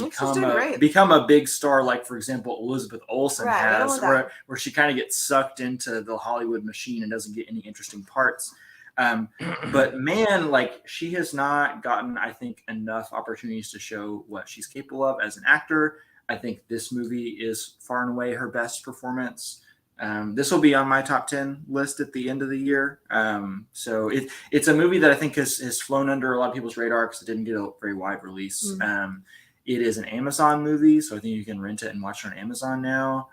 become a big star like, for example, Elizabeth Olsen has, where she kind of gets sucked into the Hollywood machine and doesn't get any interesting parts. But man, like she has not gotten, I think, enough opportunities to show what she's capable of as an actor. I think this movie is far and away her best performance. This will be on my top 10 list at the end of the year. So it's a movie that I think has flown under a lot of people's radar because it didn't get a very wide release. It is an Amazon movie, so I think you can rent it and watch it on Amazon now.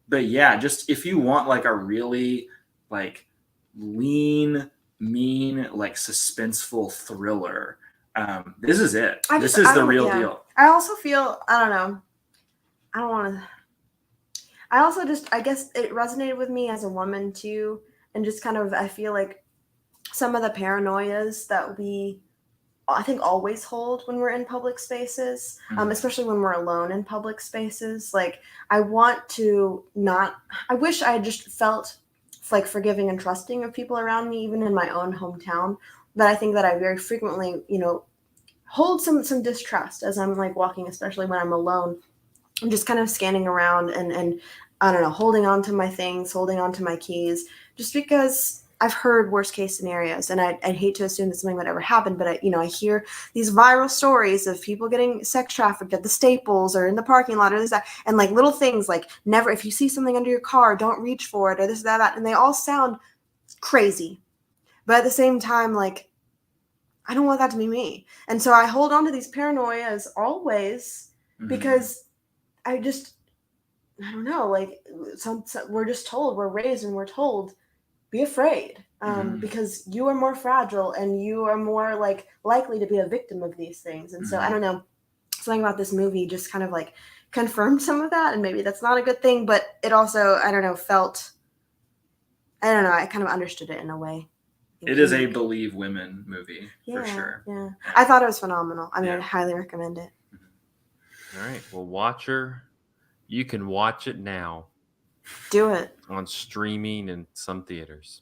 But yeah, just if you want like a really like lean, mean, like suspenseful thriller, this is it. This is the real deal. I also feel, I don't know. I don't want to. I also just, I guess it resonated with me as a woman too. And just kind of, I feel like some of the paranoias that we, I think, always hold when we're in public spaces, especially when we're alone in public spaces. Like, I want to not, I wish I just felt like forgiving and trusting of people around me, even in my own hometown. But I think that I very frequently, hold some distrust as I'm like walking, especially when I'm alone. I'm just kind of scanning around and I don't know, holding on to my things, holding on to my keys, just because I've heard worst case scenarios, and I'd hate to assume that something would ever happen, but I hear these viral stories of people getting sex trafficked at the Staples or in the parking lot or this, that, and like little things like never, if you see something under your car, don't reach for it or this, that, and they all sound crazy. But at the same time, like, I don't want that to be me. And so I hold on to these paranoias always because I don't know, like we're just told, we're raised and we're told, be afraid because you are more fragile and you are more like likely to be a victim of these things. And so I don't know, something about this movie just kind of like confirmed some of that, and maybe that's not a good thing, but it also, I don't know, I kind of understood it in a way. It is a believe women movie for sure. Yeah. I thought it was phenomenal. I mean, I'd highly recommend it. All right. Well, Watcher, you can watch it now. Do it. On streaming and some theaters.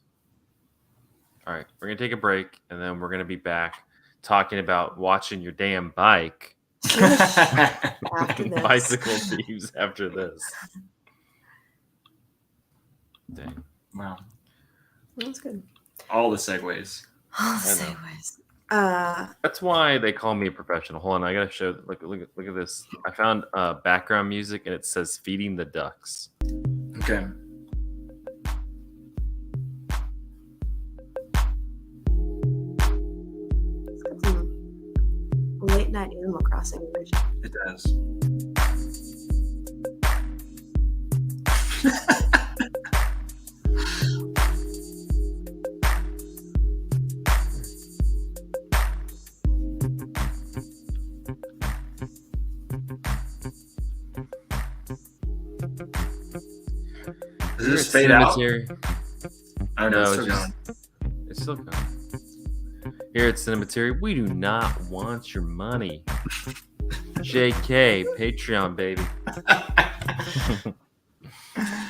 All right. We're going to take a break, and then we're going to be back talking about watching your damn bike. After this. Bicycle Thieves after this. Dang. Wow. That's good. All the segues. All the segues. That's why they call me a professional. Hold on, I gotta show. Look at this. I found background music, and it says "Feeding the Ducks." Okay. It's got some late night Animal Crossing version. It does. Does this fade out? Oh no, it's still going. It's still going. Here at Cinematary, we do not want your money. JK, Patreon, baby.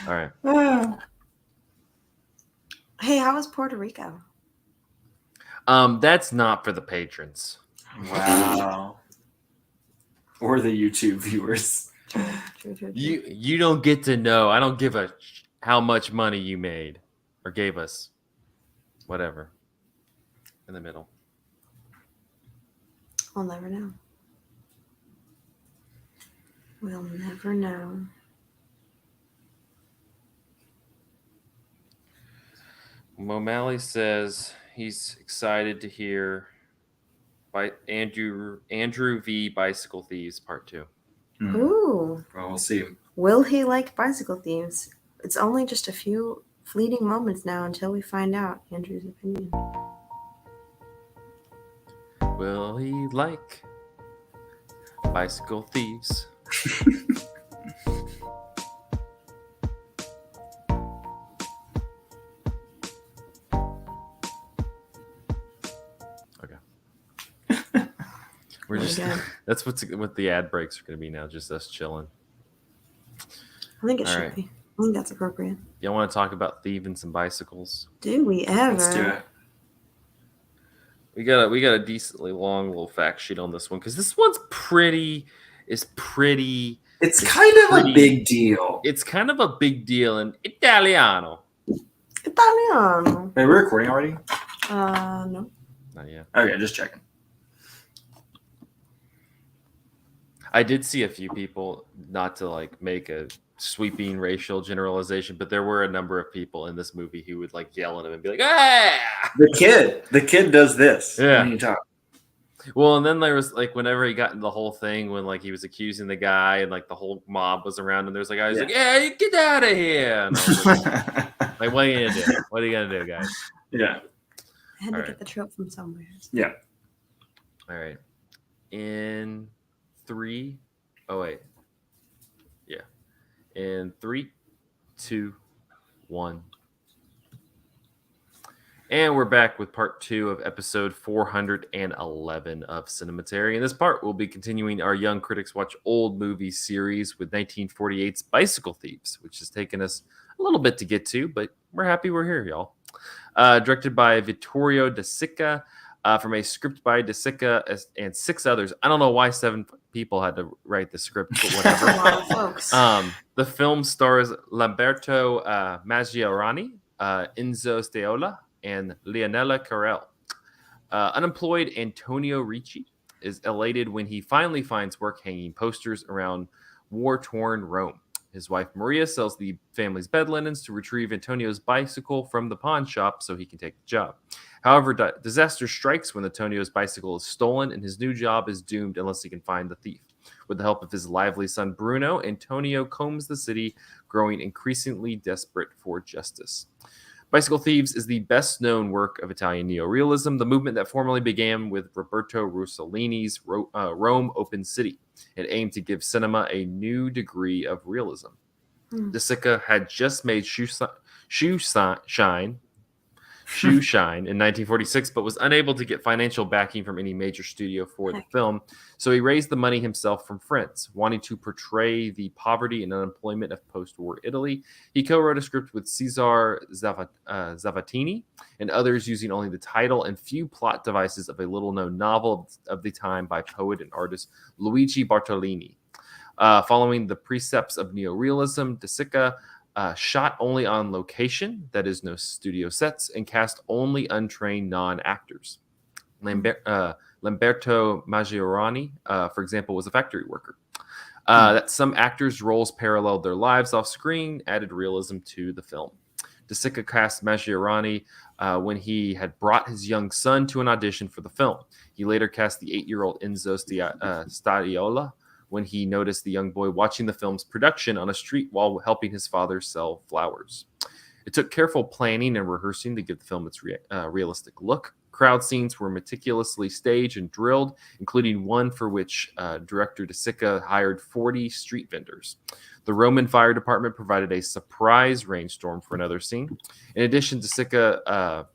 All right. Hey, how was Puerto Rico? That's not for the patrons. Wow. Or the YouTube viewers. True. You don't get to know. I don't give a how much money you made or gave us. Whatever. In the middle. We'll never know. We'll never know. O'Malley says he's excited to hear by Andrew V. Bicycle Thieves Part 2. Ooh. Well, we'll see. Will he like Bicycle Thieves? It's only just a few fleeting moments now until we find out Andrew's opinion. Will he like Bicycle Thieves? We're just that's what the ad breaks are going to be now, just us chilling. I think it should be. I think that's appropriate. Y'all want to talk about thieving some bicycles? Do we ever? Let's do it. We got a decently long little fact sheet on this one because this one's pretty. It's kind of a big deal. It's kind of a big deal in Italiano. Italiano. Wait, we're recording already? No. Not yet. Okay, just checking. I did see a few people, not to like make a sweeping racial generalization, but there were a number of people in this movie who would like yell at him and be like, "Ah!" The kid does this Yeah. when he talks. Well, and then there was like whenever he got in the whole thing when like he was accusing the guy and like the whole mob was around and there's like I was like, "Yeah, you get out of here!" And I was like, "What are you gonna do? What are you gonna do, guys?" Yeah. I had to All get right. the trope from somewhere. Yeah. All right. In 3, oh wait, yeah. In 3, 2, 1. And we're back with part 2 of episode 411 of Cinematary. In this part, we'll be continuing our Young Critics Watch Old Movies series with 1948's Bicycle Thieves, which has taken us a little bit to get to, but we're happy we're here, y'all. Directed by Vittorio De Sica, from a script by De Sica and 6 others. I don't know why 7 people had to write the script, but whatever. A lot of folks. The film stars Lamberto Maggiorani, Enzo Steola, and Leonella Carell. Unemployed Antonio Ricci is elated when he finally finds work hanging posters around war-torn Rome. His wife Maria sells the family's bed linens to retrieve Antonio's bicycle from the pawn shop so he can take the job. However, disaster strikes when Antonio's bicycle is stolen and his new job is doomed unless he can find the thief. With the help of his lively son Bruno, Antonio combs the city, growing increasingly desperate for justice. Bicycle Thieves is the best-known work of Italian neorealism, the movement that formally began with Roberto Rossellini's Rome Open City. It aimed to give cinema a new degree of realism. De Sica had just made Shoe Shine in 1946, but was unable to get financial backing from any major studio for the film, so he raised the money himself from friends. Wanting to portray the poverty and unemployment of post-war Italy, he co-wrote a script with Cesare Zavattini and others using only the title and few plot devices of a little-known novel of the time by poet and artist Luigi Bartolini. Following the precepts of neorealism, De Sica shot only on location, that is, no studio sets, and cast only untrained non-actors. Lamberto Maggiorani, for example, was a factory worker. That some actors' roles paralleled their lives off screen added realism to the film. De Sica cast Maggiorani when he had brought his young son to an audition for the film. He later cast the 8-year-old Enzo Stadiola when he noticed the young boy watching the film's production on a street while helping his father sell flowers. It took careful planning and rehearsing to give the film its realistic look. Crowd scenes were meticulously staged and drilled, including one for which director De Sica hired 40 street vendors. The Roman fire department provided a surprise rainstorm for another scene. In addition, De Sica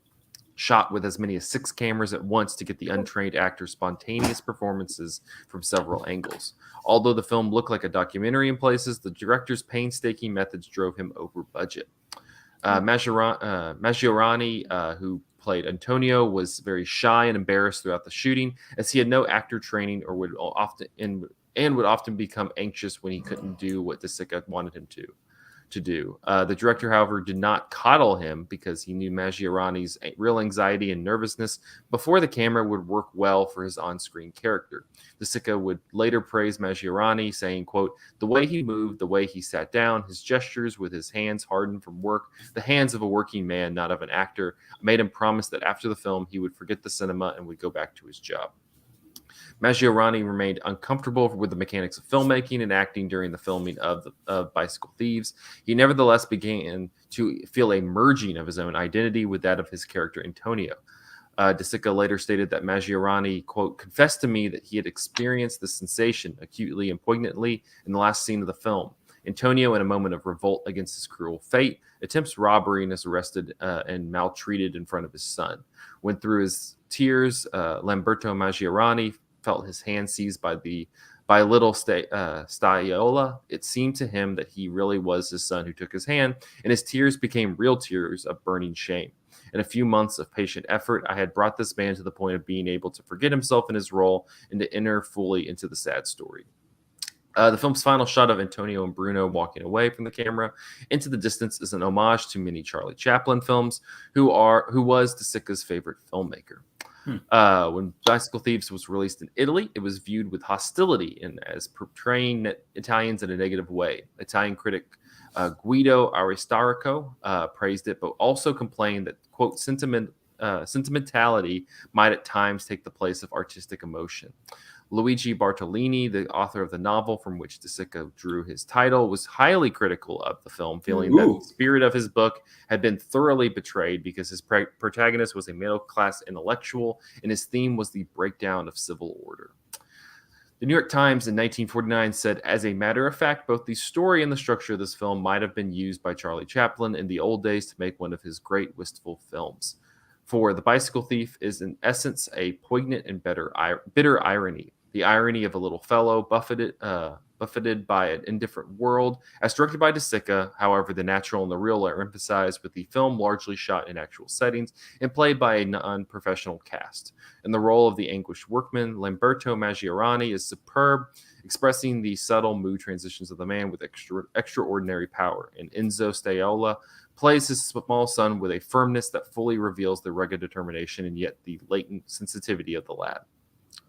shot with as many as 6 cameras at once to get the untrained actors' spontaneous performances from several angles. Although the film looked like a documentary in places, the director's painstaking methods drove him over budget. Maggiorani, who played Antonio, was very shy and embarrassed throughout the shooting, as he had no actor training or would often become anxious when he couldn't do what De Sica wanted him to do. The director, however, did not coddle him because he knew Maggiorani's real anxiety and nervousness before the camera would work well for his on-screen character. De Sica would later praise Maggiorani, saying, quote, "The way he moved, the way he sat down, his gestures with his hands hardened from work, the hands of a working man, not of an actor, made him promise that after the film he would forget the cinema and would go back to his job." Maggiorani remained uncomfortable with the mechanics of filmmaking and acting during the filming of Bicycle Thieves. He nevertheless began to feel a merging of his own identity with that of his character Antonio. De Sica later stated that Maggiorani, quote, "confessed to me that he had experienced the sensation acutely and poignantly in the last scene of the film. Antonio, in a moment of revolt against his cruel fate, attempts robbery and is arrested and maltreated in front of his son. When through his tears, Lamberto Maggiorani felt his hand seized by little Stadiola, it seemed to him that he really was his son who took his hand, and his tears became real tears of burning shame. In a few months of patient effort, I had brought this man to the point of being able to forget himself in his role and to enter fully into the sad story." The film's final shot of Antonio and Bruno walking away from the camera into the distance is an homage to many Charlie Chaplin films, who was De Sica's favorite filmmaker. When Bicycle Thieves was released in Italy, it was viewed with hostility and as portraying Italians in a negative way. Italian critic Guido Aristarco praised it, but also complained that, quote, sentimentality might at times take the place of artistic emotion. Luigi Bartolini, the author of the novel from which De Sica drew his title, was highly critical of the film, feeling that the spirit of his book had been thoroughly betrayed because his protagonist was a middle-class intellectual and his theme was the breakdown of civil order. The New York Times in 1949 said, as a matter of fact, both the story and the structure of this film might have been used by Charlie Chaplin in the old days to make one of his great wistful films. For The Bicycle Thief is in essence a poignant and bitter irony. The irony of a little fellow buffeted by an indifferent world. As directed by De Sica, however, the natural and the real are emphasized, with the film largely shot in actual settings and played by a non-professional cast. In the role of the anguished workman, Lamberto Maggiorani is superb, expressing the subtle mood transitions of the man with extraordinary power. And Enzo Staiola plays his small son with a firmness that fully reveals the rugged determination and yet the latent sensitivity of the lad.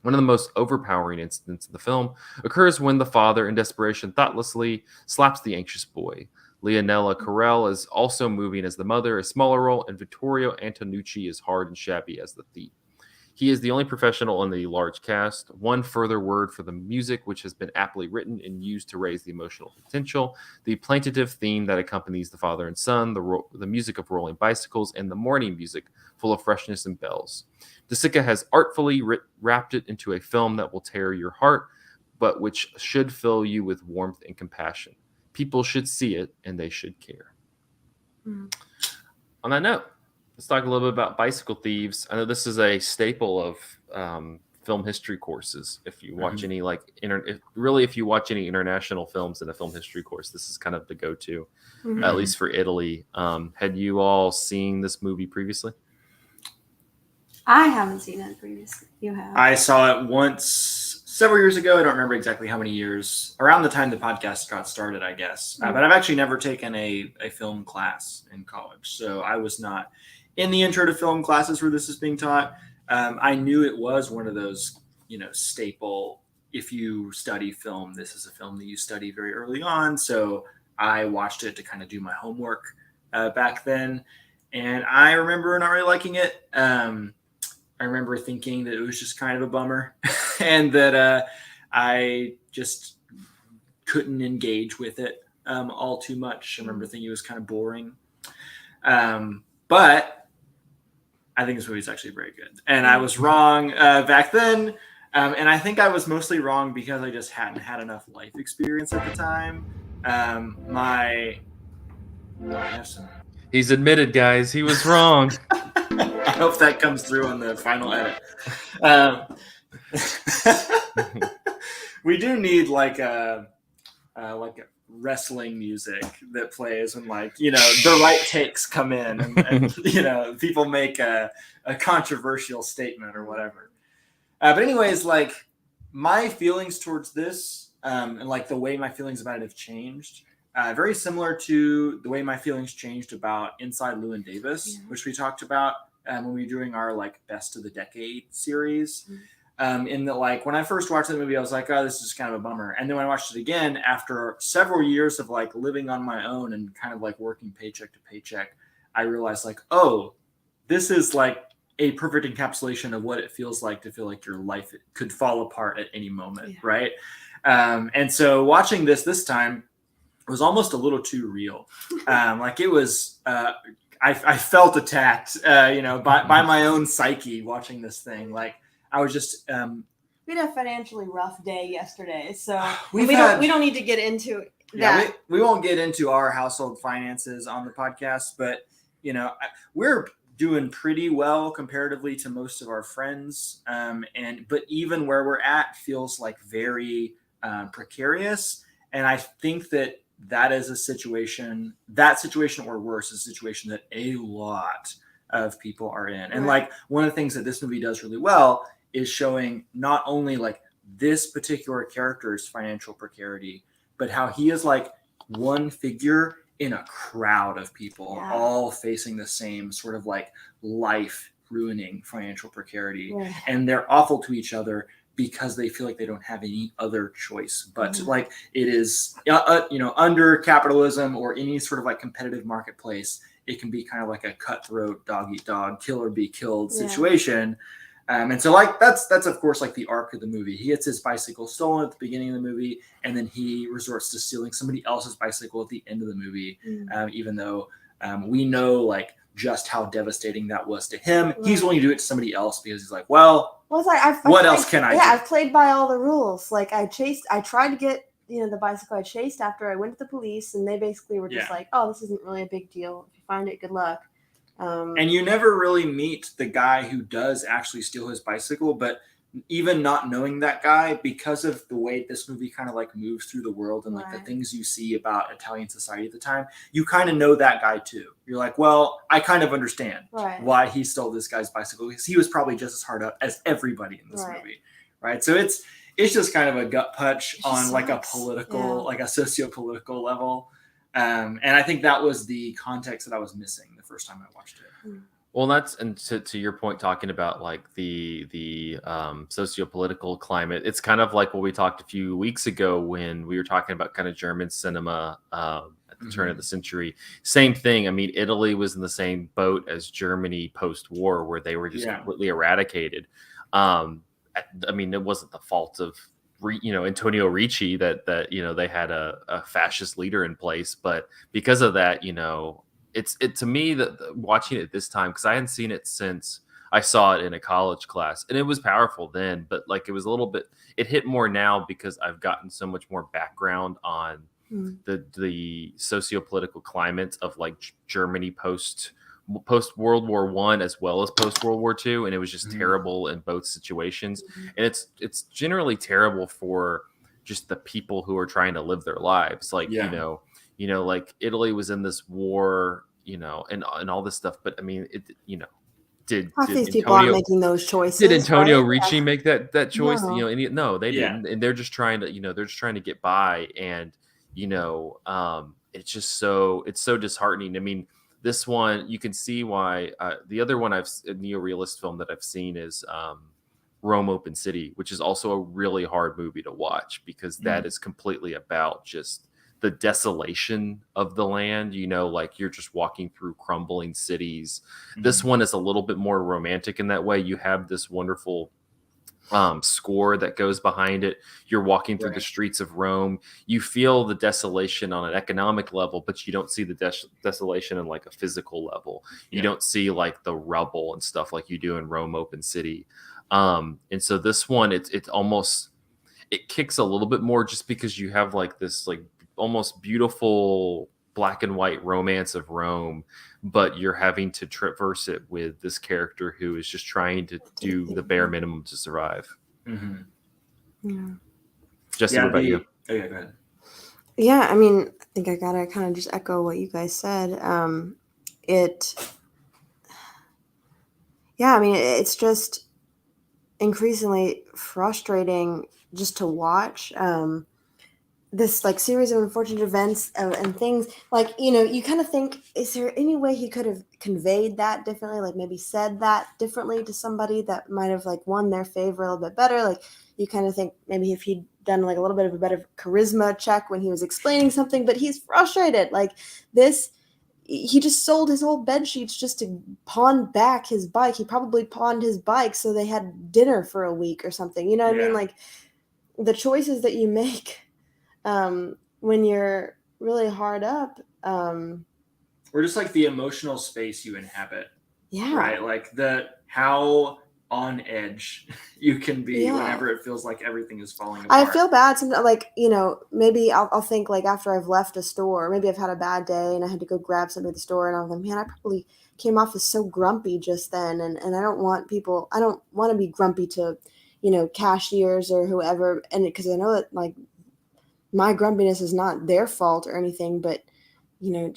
One of the most overpowering incidents in the film occurs when the father, in desperation, thoughtlessly slaps the anxious boy. Leonela Carell is also moving as the mother, a smaller role, and Vittorio Antonucci is hard and shabby as the thief. He is the only professional in the large cast. One further word for the music, which has been aptly written and used to raise the emotional potential. The plaintive theme that accompanies the father and son, the music of rolling bicycles, and the morning music full of freshness and bells. De Sica has artfully wrapped it into a film that will tear your heart, but which should fill you with warmth and compassion. People should see it, and they should care. On that note, let's talk a little bit about Bicycle Thieves. I know this is a staple of film history courses. If you watch any if you watch any international films in a film history course, this is kind of the go-to, at least for Italy. Had you all seen this movie previously? I haven't seen it previously. You have? I saw it once several years ago. I don't remember exactly how many years. Around the time the podcast got started, I guess. But I've actually never taken a film class in college, so I was not in the intro to film classes where this is being taught. I knew it was one of those, staple. If you study film, this is a film that you study very early on. So I watched it to kind of do my homework back then, and I remember not really liking it. I remember thinking that it was just kind of a bummer and that I just couldn't engage with it all too much. I remember thinking it was kind of boring. But I think this movie is actually very good. And I was wrong back then. And I think I was mostly wrong because I just hadn't had enough life experience at the time. He's admitted, guys, he was wrong. I hope that comes through on the final edit. We do need like a wrestling music that plays when the right takes come in and people make a controversial statement or whatever. But anyways, my feelings towards this and the way my feelings about it have changed. Very similar to the way my feelings changed about Inside Llewyn Davis, which we talked about when we were doing our best of the decade series. In that, when I first watched the movie, I was like, oh, this is kind of a bummer. And then when I watched it again after several years of living on my own and kind of working paycheck to paycheck, I realized oh, this is a perfect encapsulation of what it feels like to feel like your life could fall apart at any moment, right? And so watching this time, it was almost a little too real. It was, I felt attacked, by my own psyche watching this thing. I was just. We had a financially rough day yesterday, so we don't need to get into that. Yeah, we won't get into our household finances on the podcast, but we're doing pretty well comparatively to most of our friends. But even where we're at feels very precarious, and I think that is a situation or worse is a situation that a lot of people are in. And one of the things that this movie does really well is showing not only this particular character's financial precarity, but how he is like one figure in a crowd of people, all facing the same sort of like life ruining financial precarity. Right. And they're awful to each other because they feel like they don't have any other choice. But like it is, under capitalism or any sort of like competitive marketplace, it can be kind of like a cutthroat dog eat dog, kill or be killed situation. And so like that's of course like the arc of the movie. He gets his bicycle stolen at the beginning of the movie, and then he resorts to stealing somebody else's bicycle at the end of the movie. Even though we know like just how devastating that was to him, he's willing to do it to somebody else because he's like, well, it's like what else can I do? I've played by all the rules. Like I tried to get the bicycle I chased after I went to the police, and they basically were just like, oh, this isn't really a big deal. If you find it, good luck. And you never really meet the guy who does actually steal his bicycle, but even not knowing that guy, because of the way this movie kind of like moves through the world and like the things you see about Italian society at the time, you kind of know that guy too. You're like, well, I kind of understand why he stole this guy's bicycle, because he was probably just as hard up as everybody in this movie, right? So it's just kind of a gut punch on like a political, like a socio-political level. And I think that was the context that I was missing the first time I watched it. Well, that's, and to your point, talking about like the socio-political climate, it's kind of like what we talked a few weeks ago when we were talking about kind of German cinema at the turn of the century. Same thing. I mean, Italy was in the same boat as Germany post-war, where they were just completely eradicated. I mean, it wasn't the fault of Antonio Ricci that they had a fascist leader in place, but because of that, it to me that watching it this time, because I hadn't seen it since I saw it in a college class, and it was powerful then, but like it was a little bit, it hit more now because I've gotten so much more background on the socio-political climate of like Germany post World War I as well as post World War II, and it was just terrible in both situations. And it's generally terrible for just the people who are trying to live their lives, like like Italy was in this war, and all this stuff. But I mean, did these people aren't making those choices? Did Antonio Ricci make that choice? No. No, they didn't, and they're just trying to get by, and it's just so disheartening. I mean, this one, you can see why. The other one, a neorealist film that I've seen is Rome Open City, which is also a really hard movie to watch, because that is completely about just the desolation of the land, like you're just walking through crumbling cities. This one is a little bit more romantic in that way. You have this wonderful score that goes behind it. You're walking through the streets of Rome. You feel the desolation on an economic level, but you don't see the desolation in like a physical level. You don't see like the rubble and stuff like you do in Rome Open City. And so this one, it kicks a little bit more, just because you have like this like almost beautiful black and white romance of Rome, but you're having to traverse it with this character who is just trying to do the bare minimum to survive. Jesse, what about you? Oh, yeah, go ahead. Yeah, I mean, I think I gotta kind of just echo what you guys said. It's just increasingly frustrating just to watch. This like series of unfortunate events and things, like, you kind of think, is there any way he could have conveyed that differently, like maybe said that differently to somebody that might have like won their favor a little bit better? Like, you kind of think maybe if he'd done like a little bit of a better charisma check when he was explaining something, but he's frustrated. Like this, he just sold his whole bed sheets just to pawn back his bike. He probably pawned his bike so they had dinner for a week or something. You know what I mean? Like, the choices that you make when you're really hard up, or just like the emotional space you inhabit, yeah, right? Like how on edge you can be whenever it feels like everything is falling apart. I feel bad sometimes, like, maybe I'll think like after I've left a store, maybe I've had a bad day and I had to go grab something at the store, and I'm like, man, I probably came off as so grumpy just then, and I don't want to be grumpy to cashiers or whoever, and because I know that like my grumpiness is not their fault or anything, but when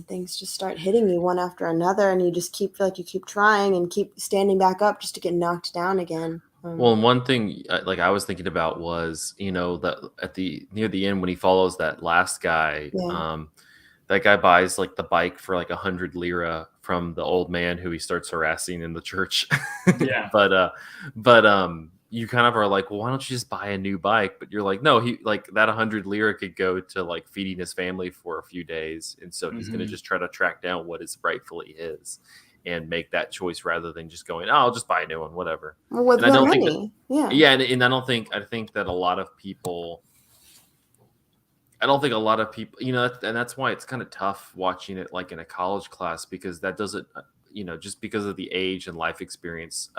things just start hitting you one after another, and you just feel like you keep trying and keep standing back up just to get knocked down again. Well, and one thing like I was thinking about was, that near the end when he follows that last guy, Yeah. that guy buys like the bike for like 100 lira from the old man who he starts harassing in the church. Yeah. but you kind of are like, well, why don't you just buy a new bike? But you're like, no, he like that 100 lira could go to like feeding his family for a few days, and so he's gonna Mhm. just try to track down what is rightfully his and make that choice rather than just going, oh, I'll just buy a new one, whatever. Well, with And I what don't think that, money? Yeah. yeah, and I think that a lot of people, I don't think a lot of people, and that's why it's kind of tough watching it like in a college class, because that doesn't, just because of the age and life experience,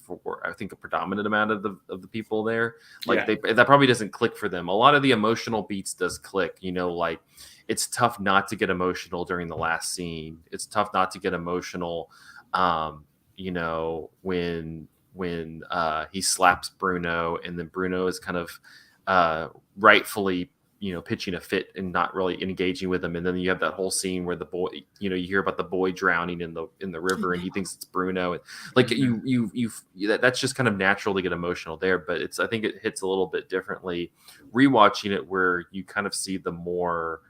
for I think a predominant amount of the people there, like Yeah. that probably doesn't click for them. A lot of the emotional beats does click, like it's tough not to get emotional during the last scene. It's tough not to get emotional, when he slaps Bruno, and then Bruno is kind of rightfully pitching a fit and not really engaging with him, and then you have that whole scene where the boy, you hear about the boy drowning in the river, and he thinks it's Bruno, and like that's just kind of natural to get emotional there. But I think it hits a little bit differently rewatching it, where you kind of see the more,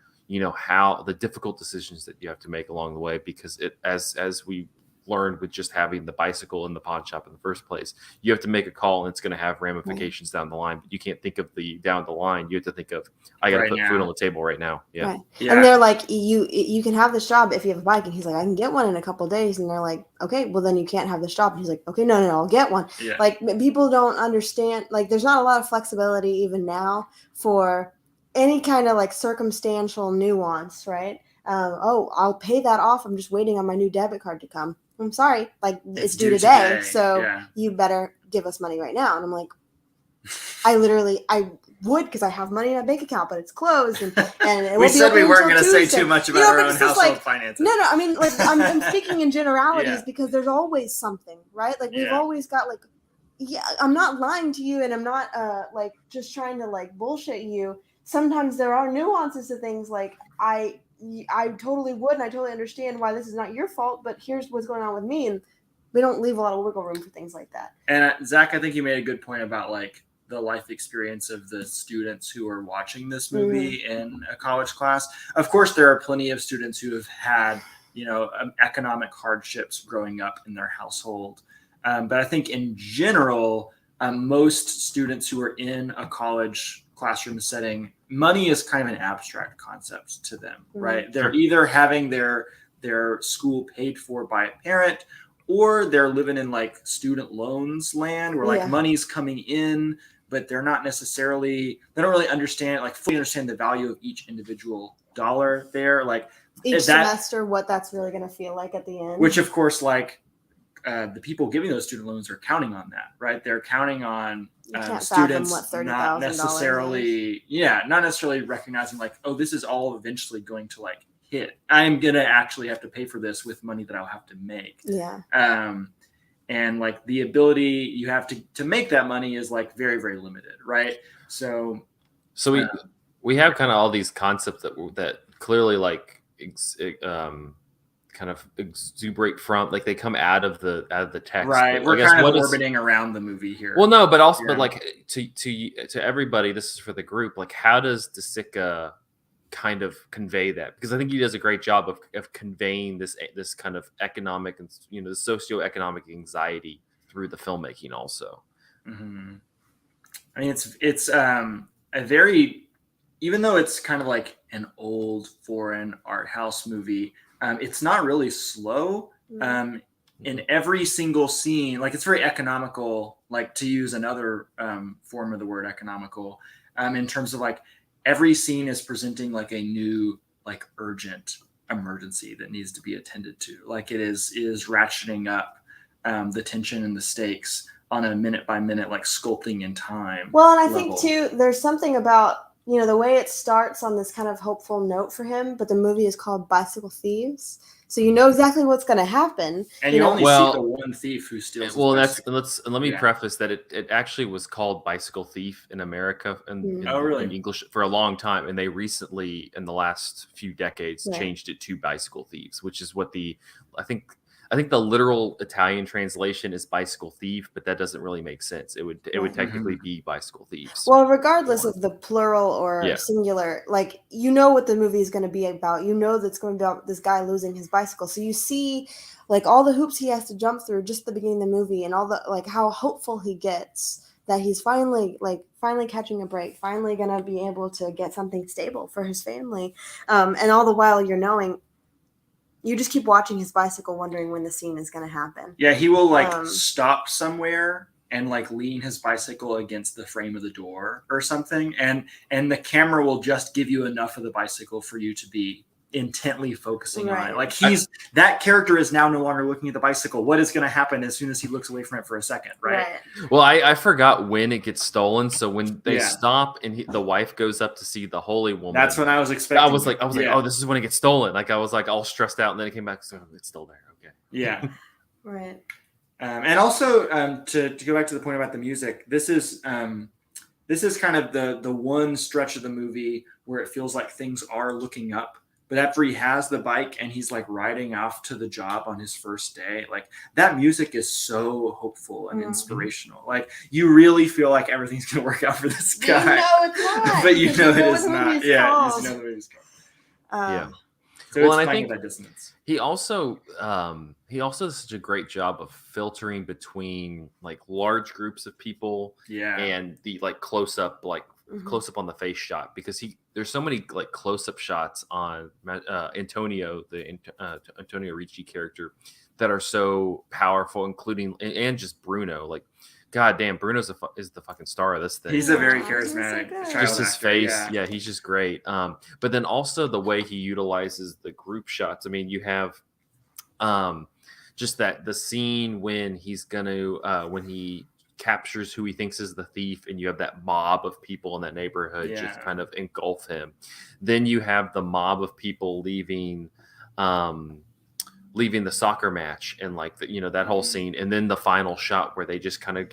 how the difficult decisions that you have to make along the way, because it as we learned with just having the bicycle in the pawn shop in the first place, you have to make a call, and it's going to have ramifications down the line, but you can't think of the down the line. You have to think of, I got to Right put food now. on the table right now. Yeah. Right. Yeah. And they're like, you can have this job if you have a bike. And he's like, I can get one in a couple of days. And they're like, okay, well then you can't have this job. And he's like, okay, no, I'll get one. Yeah. Like, people don't understand. Like, there's not a lot of flexibility even now for any kind of like circumstantial nuance, right? Oh, I'll pay that off. I'm just waiting on my new debit card to come. I'm sorry, like it's due today, so Yeah. you better give us money right now. And I'm like, I would, because I have money in a bank account, but it's closed, and it We won't be said we open weren't until going to say Tuesday. too much about but our own it's just household like, finances. No, I mean, like I'm speaking in generalities Yeah. because there's always something, right? Like we've Yeah. always got like, yeah, I'm not lying to you, and I'm not like just trying to like bullshit you. Sometimes there are nuances to things. Like I totally would, and I totally understand why this is not your fault, but here's what's going on with me, and we don't leave a lot of wiggle room for things like that. And Zach, I think you made a good point about like the life experience of the students who are watching this movie in a college class. Of course, there are plenty of students who have had, economic hardships growing up in their household. But I think in general, most students who are in a college classroom setting, money is kind of an abstract concept to them, right? They're either having their school paid for by a parent, or they're living in like student loans land where like money's coming in, but they don't really understand, like fully understand the value of each individual dollar there. Like each semester, what that's really going to feel like at the end. Which of course, like the people giving those student loans are counting on that, right? They're counting on students not necessarily recognizing like, oh, this is all eventually going to like hit. I'm going to actually have to pay for this with money that I'll have to make. Yeah. And like the ability you have to make that money is like very, very limited, right? So we have kind of all these concepts that clearly like kind of exuberate from, like they come out of the text, right? We're kind of orbiting around the movie here. Well, no, but also, but like to everybody, this is for the group. Like, how does De Sica kind of convey that? Because I think he does a great job of conveying this kind of economic and the socioeconomic anxiety through the filmmaking also. Mm-hmm. I mean, it's a very, even though it's kind of like an old foreign art house movie, it's not really slow. In every single scene, like it's very economical, like to use another form of the word economical, in terms of like every scene is presenting like a new, like urgent emergency that needs to be attended to. Like it is ratcheting up the tension and the stakes on a minute by minute, like sculpting in time. Well, and I think too, there's something about, the way it starts on this kind of hopeful note for him, but the movie is called Bicycle Thieves. So you know exactly what's going to happen. And you only see the one thief who steals. Well, let me preface that it actually was called Bicycle Thief in America in English for a long time, and they recently, in the last few decades, changed it to Bicycle Thieves, which is what I think the literal Italian translation is bicycle thief, but that doesn't really make sense. It would Right. technically be bicycle thieves. Well, regardless of the plural or Yeah. singular, like, you know what the movie is going to be about. You know that's going to be about this guy losing his bicycle. So you see, like, all the hoops he has to jump through just at the beginning of the movie, and all the, like, how hopeful he gets that he's finally catching a break, finally going to be able to get something stable for his family. And all the while you're knowing, you just keep watching his bicycle, wondering when the scene is going to happen. Yeah, he will like stop somewhere and like lean his bicycle against the frame of the door or something, and the camera will just give you enough of the bicycle for you to be intently focusing on it. Like that character is now no longer looking at the bicycle. What is going to happen as soon as he looks away from it for a second, right? Well, I forgot when it gets stolen. So when they stop and the wife goes up to see the holy woman, that's when I was expecting. I was like, oh, this is when it gets stolen. Like I was like all stressed out, and then it came back. So it's still there. Okay. Yeah. Right. And also to go back to the point about the music, this is kind of the one stretch of the movie where it feels like things are looking up. But after he has the bike and he's like riding off to the job on his first day, like that music is so hopeful and inspirational. Like you really feel like everything's gonna work out for this guy. You know it's not. But you know it is not. Yeah, you know the movie's called. Yeah. So well, it's playing that dissonance. He also does such a great job of filtering between like large groups of people and the like close up on the face shot, because there's so many like close up shots on Antonio, the Antonio Ricci character, that are so powerful, including and just Bruno. Like, god damn, Bruno is the fucking star of this thing. He's a very charismatic child just his actor, face. Yeah, he's just great. But then also the way he utilizes the group shots. I mean, you have just the scene when he's gonna when he captures who he thinks is the thief, and you have that mob of people in that neighborhood just kind of engulf him. Then you have the mob of people leaving the soccer match, and like that whole scene, and then the final shot where they just kind of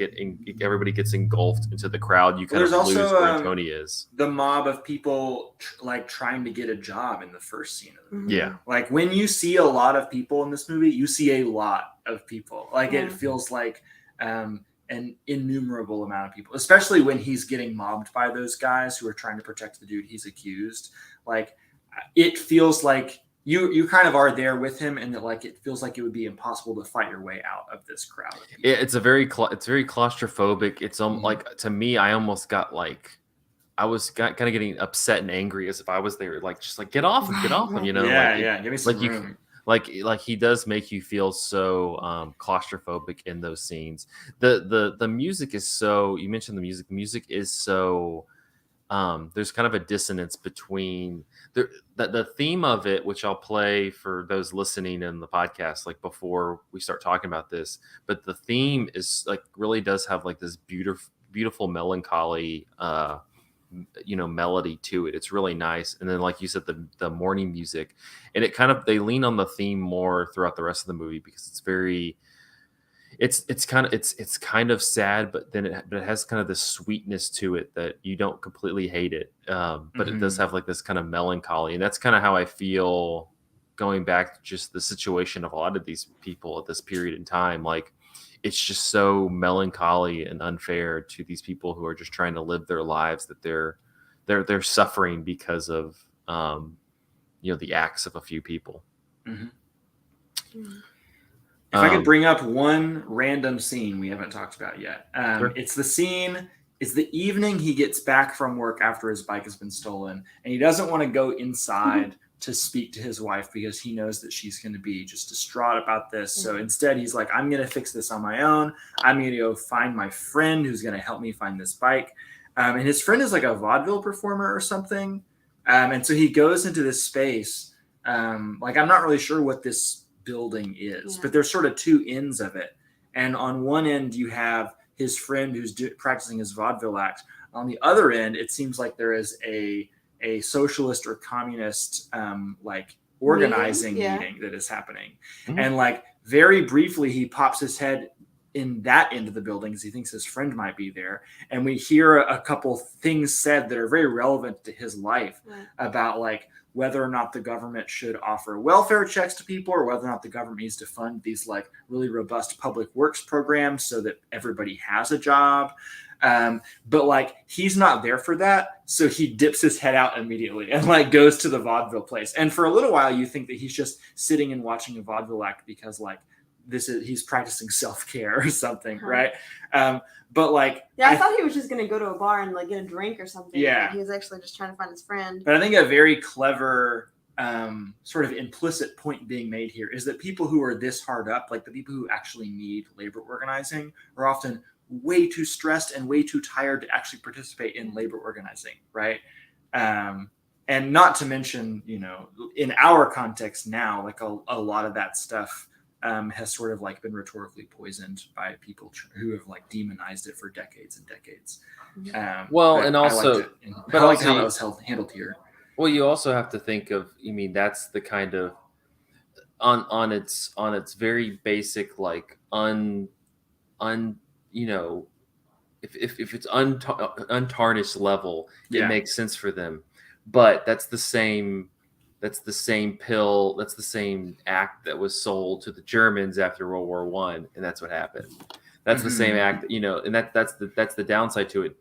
everybody gets engulfed into the crowd. You kind of lose where Tony is. The mob of people like trying to get a job in the first scene of the movie. Yeah, like when you see a lot of people in this movie, you see a lot of people. Like it feels like an innumerable amount of people, especially when he's getting mobbed by those guys who are trying to protect the dude he's accused. Like it feels like you kind of are there with him, and that like it feels like it would be impossible to fight your way out of this crowd. It's very claustrophobic. It's like, to me, I almost got like, I was kind of getting upset and angry as if I was there, like just like get off him, give me some room. Like he does make you feel so claustrophobic in those scenes. The music is so, you mentioned the music. The music is so there's kind of a dissonance between the theme of it, which I'll play for those listening in the podcast, like before we start talking about this. But the theme is like really does have like this beautiful melancholy melody to it. It's really nice. And then like you said, the morning music, and it kind of, they lean on the theme more throughout the rest of the movie, because it's very it's kind of sad, but then it has kind of this sweetness to it that you don't completely hate it, but it does have like this kind of melancholy. And that's kind of how I feel going back to just the situation of a lot of these people at this period in time. Like it's just so melancholy and unfair to these people who are just trying to live their lives, that they're suffering because of the acts of a few people. If I could bring up one random scene we haven't talked about yet. Sure. It's the evening he gets back from work after his bike has been stolen, and he doesn't want to go inside to speak to his wife because he knows that she's going to be just distraught about this. So instead he's like, I'm going to fix this on my own. I'm going to go find my friend who's going to help me find this bike. And his friend is like a vaudeville performer or something. And so he goes into this space. Like, I'm not really sure what this building is, but there's sort of two ends of it. And on one end you have his friend who's practicing his vaudeville act. On the other end, it seems like there is a socialist or communist like organizing meeting that is happening. And like very briefly he pops his head in that end of the building because he thinks his friend might be there, and we hear a couple things said that are very relevant to his life about like whether or not the government should offer welfare checks to people, or whether or not the government needs to fund these like really robust public works programs so that everybody has a job. But like he's not there for that, so he dips his head out immediately and like goes to the vaudeville place. And for a little while, you think that he's just sitting and watching a vaudeville act because like he's practicing self-care or something, right? But like, yeah, I thought he was just gonna go to a bar and like get a drink or something. Yeah, but he was actually just trying to find his friend. But I think a very clever sort of implicit point being made here is that people who are this hard up, like the people who actually need labor organizing, are often way too stressed and way too tired to actually participate in labor organizing, right? And not to mention, you know, in our context now, like a lot of that stuff has sort of like been rhetorically poisoned by people who have like demonized it for decades and decades. Well, and also, but I like how that was handled here. Well, you also have to think of, I mean, that's the kind of on its very basic, like you know, if it's untarnished level, it makes sense for them. But that's the same pill, that's the same act that was sold to the Germans after World War I, and that's what happened. That's the same act, you know, and that's the downside to it.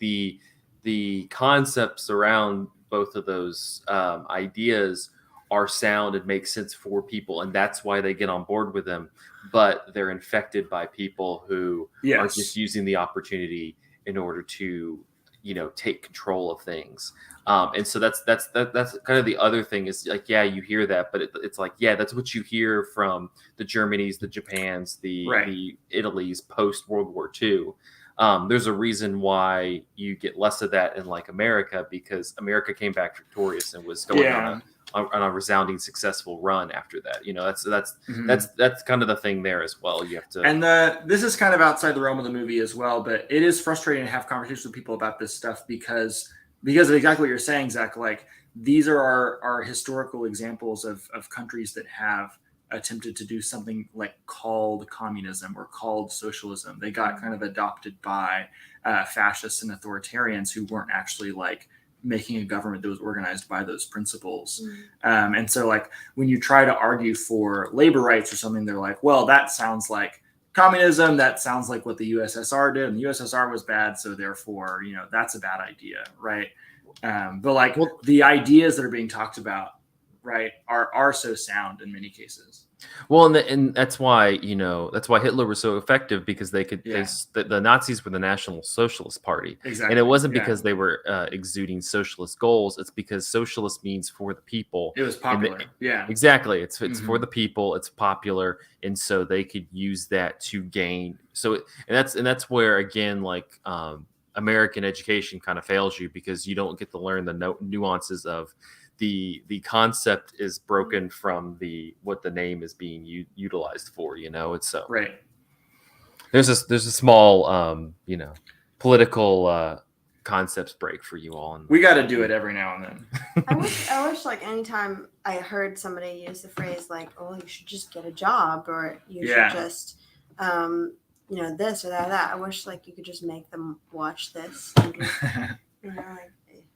The concepts around both of those ideas are sound and make sense for people, and that's why they get on board with them. But they're infected by people who are just using the opportunity in order to, you know, take control of things. And so that's kind of the other thing is like, yeah, you hear that, but it's like, yeah, that's what you hear from the Germanys, the Japans, the Italys post World War II. There's a reason why you get less of that in like America, because America came back victorious and was going on a resounding successful run after that. You know, that's kind of the thing there as well. You have to, and this is kind of outside the realm of the movie as well, but it is frustrating to have conversations with people about this stuff because of exactly what you're saying, Zach. Like these are our historical examples of countries that have attempted to do something like called communism or called socialism. They got kind of adopted by fascists and authoritarians who weren't actually like making a government that was organized by those principles. And so like when you try to argue for labor rights or something, they're like, well, that sounds like communism. That sounds like what the USSR did, and the USSR was bad, so therefore, you know, that's a bad idea, right? But like the ideas that are being talked about, right, are so sound in many cases. Well, and that's why, you know, that's why Hitler was so effective, because they could, the Nazis were the National Socialist Party. Exactly. And it wasn't because they were exuding socialist goals. It's because socialist means for the people. It was popular. Exactly. It's for the people. It's popular. And so they could use that to gain. So, and that's where, again, like American education kind of fails you, because you don't get to learn the nuances of the concept is broken from what the name is being utilized for. You know, it's so right. There's a small you know, political concepts break for you all. We got to do it every now and then. I wish like anytime I heard somebody use the phrase like, "Oh, you should just get a job," or "You should just you know, this or that." I wish like you could just make them watch this. And, you know, like,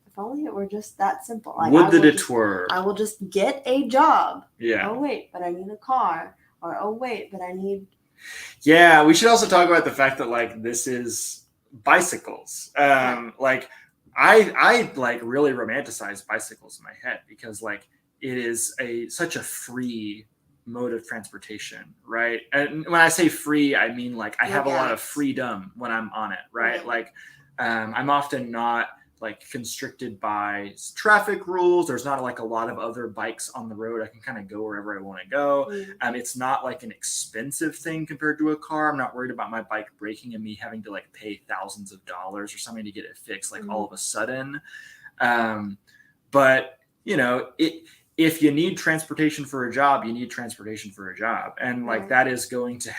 if only it were just that simple. Like, I will just get a job. Yeah. Oh wait, but I need a car. Or oh wait, but I need. Yeah, we should also talk about the fact that like this is bicycles. Like I like really romanticize bicycles in my head, because like it is such a free mode of transportation, right? And when I say free, I mean like I have a lot of freedom when I'm on it, right? Like I'm often not like constricted by traffic rules. There's not like a lot of other bikes on the road. I can kind of go wherever I want to go. It's not like an expensive thing compared to a car. I'm not worried about my bike breaking and me having to like pay thousands of dollars or something to get it fixed like all of a sudden. But you know, if you need transportation for a job, you need transportation for a job. And like that is going to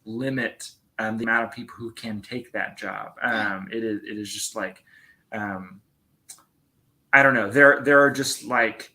limit the amount of people who can take that job. It is just like, I don't know. There are just like,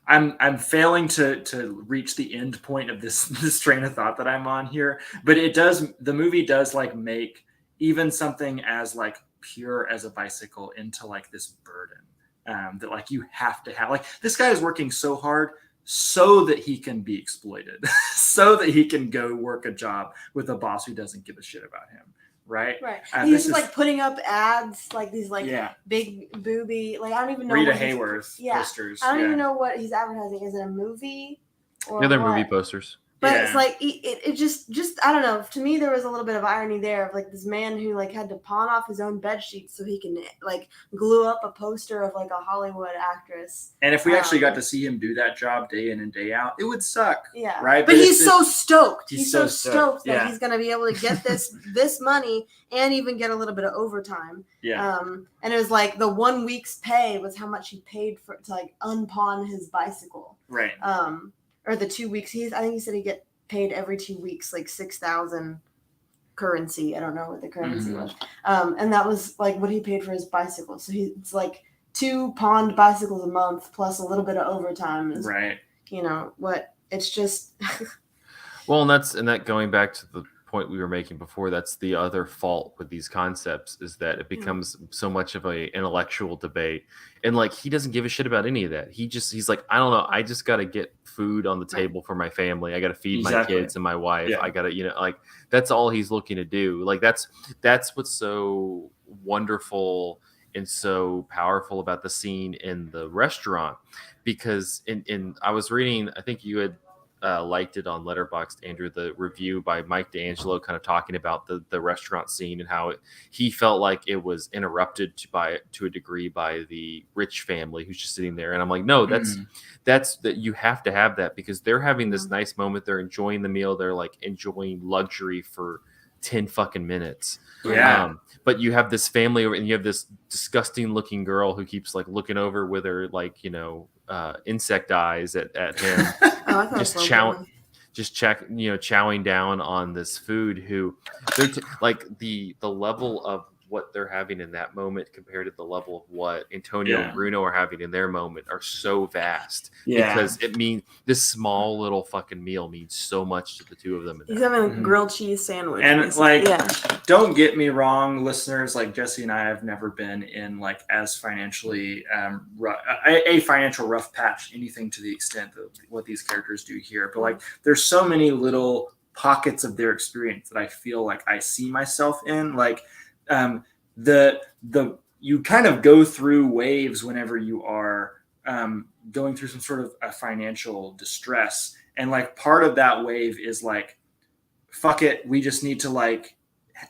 I'm failing to reach the end point of this train of thought that I'm on here, but the movie does like make even something as like pure as a bicycle into like this burden that like you have to have. Like this guy is working so hard so that he can be exploited, so that he can go work a job with a boss who doesn't give a shit about him. Right. Right. This He's is like putting up ads, like these like yeah. big booby, like I don't even know Rita what he's- Hayworth Yeah. posters. I don't yeah. even know what he's advertising. Is it a movie or Yeah, they're what? movie posters. But Yeah. it's like it just I don't know. To me, there was a little bit of irony there of like this man who like had to pawn off his own bed sheets so he can like glue up a poster of like a Hollywood actress. And if we actually got to see him do that job day in and day out, it would suck. Yeah. Right. But he's so stoked. He's He's so so stoked that yeah. he's gonna be able to get this money and even get a little bit of overtime. Yeah. And it was like the 1 week's pay was how much he paid for to like unpawn his bicycle. Right. Or the 2 weeks. I think he said he get paid every 2 weeks, like 6,000 currency. I don't know what the currency was. And that was like what he paid for his bicycle. So it's like 2 pawned bicycles a month plus a little bit of overtime. Is, right. You know what? It's just. Well, and that going back to the point we were making before, that's the other fault with these concepts is that it becomes so much of a intellectual debate, and like he doesn't give a shit about any of that. He's like, I don't know, I just got to get food on the table for my family. I got to feed my kids and my wife. I got to, like that's all he's looking to do. Like that's what's so wonderful and so powerful about the scene in the restaurant, because in I was reading, I think you had liked it on Letterboxd, Andrew, the review by Mike D'Angelo kind of talking about the restaurant scene and how he felt like it was interrupted to a degree by the rich family who's just sitting there. And I'm like, no, that's that you have to have that because they're having this nice moment. They're enjoying the meal. They're like enjoying luxury for 10 fucking minutes. Yeah. But you have this family over and you have this disgusting looking girl who keeps like looking over with her, like, insect eyes at him. Just chowing down on this food. Who they're like the level of what they're having in that moment compared to the level of what Antonio and Bruno are having in their moment are so vast. Because it means this small little fucking meal means so much to the two of them. He's having a grilled cheese sandwich. And don't get me wrong, listeners, like Jesse and I have never been in like as financially a financial rough patch, anything to the extent of what these characters do here. But like there's so many little pockets of their experience that I feel like I see myself in. Like you kind of go through waves whenever you are going through some sort of a financial distress, and like part of that wave is like, fuck it, we just need to like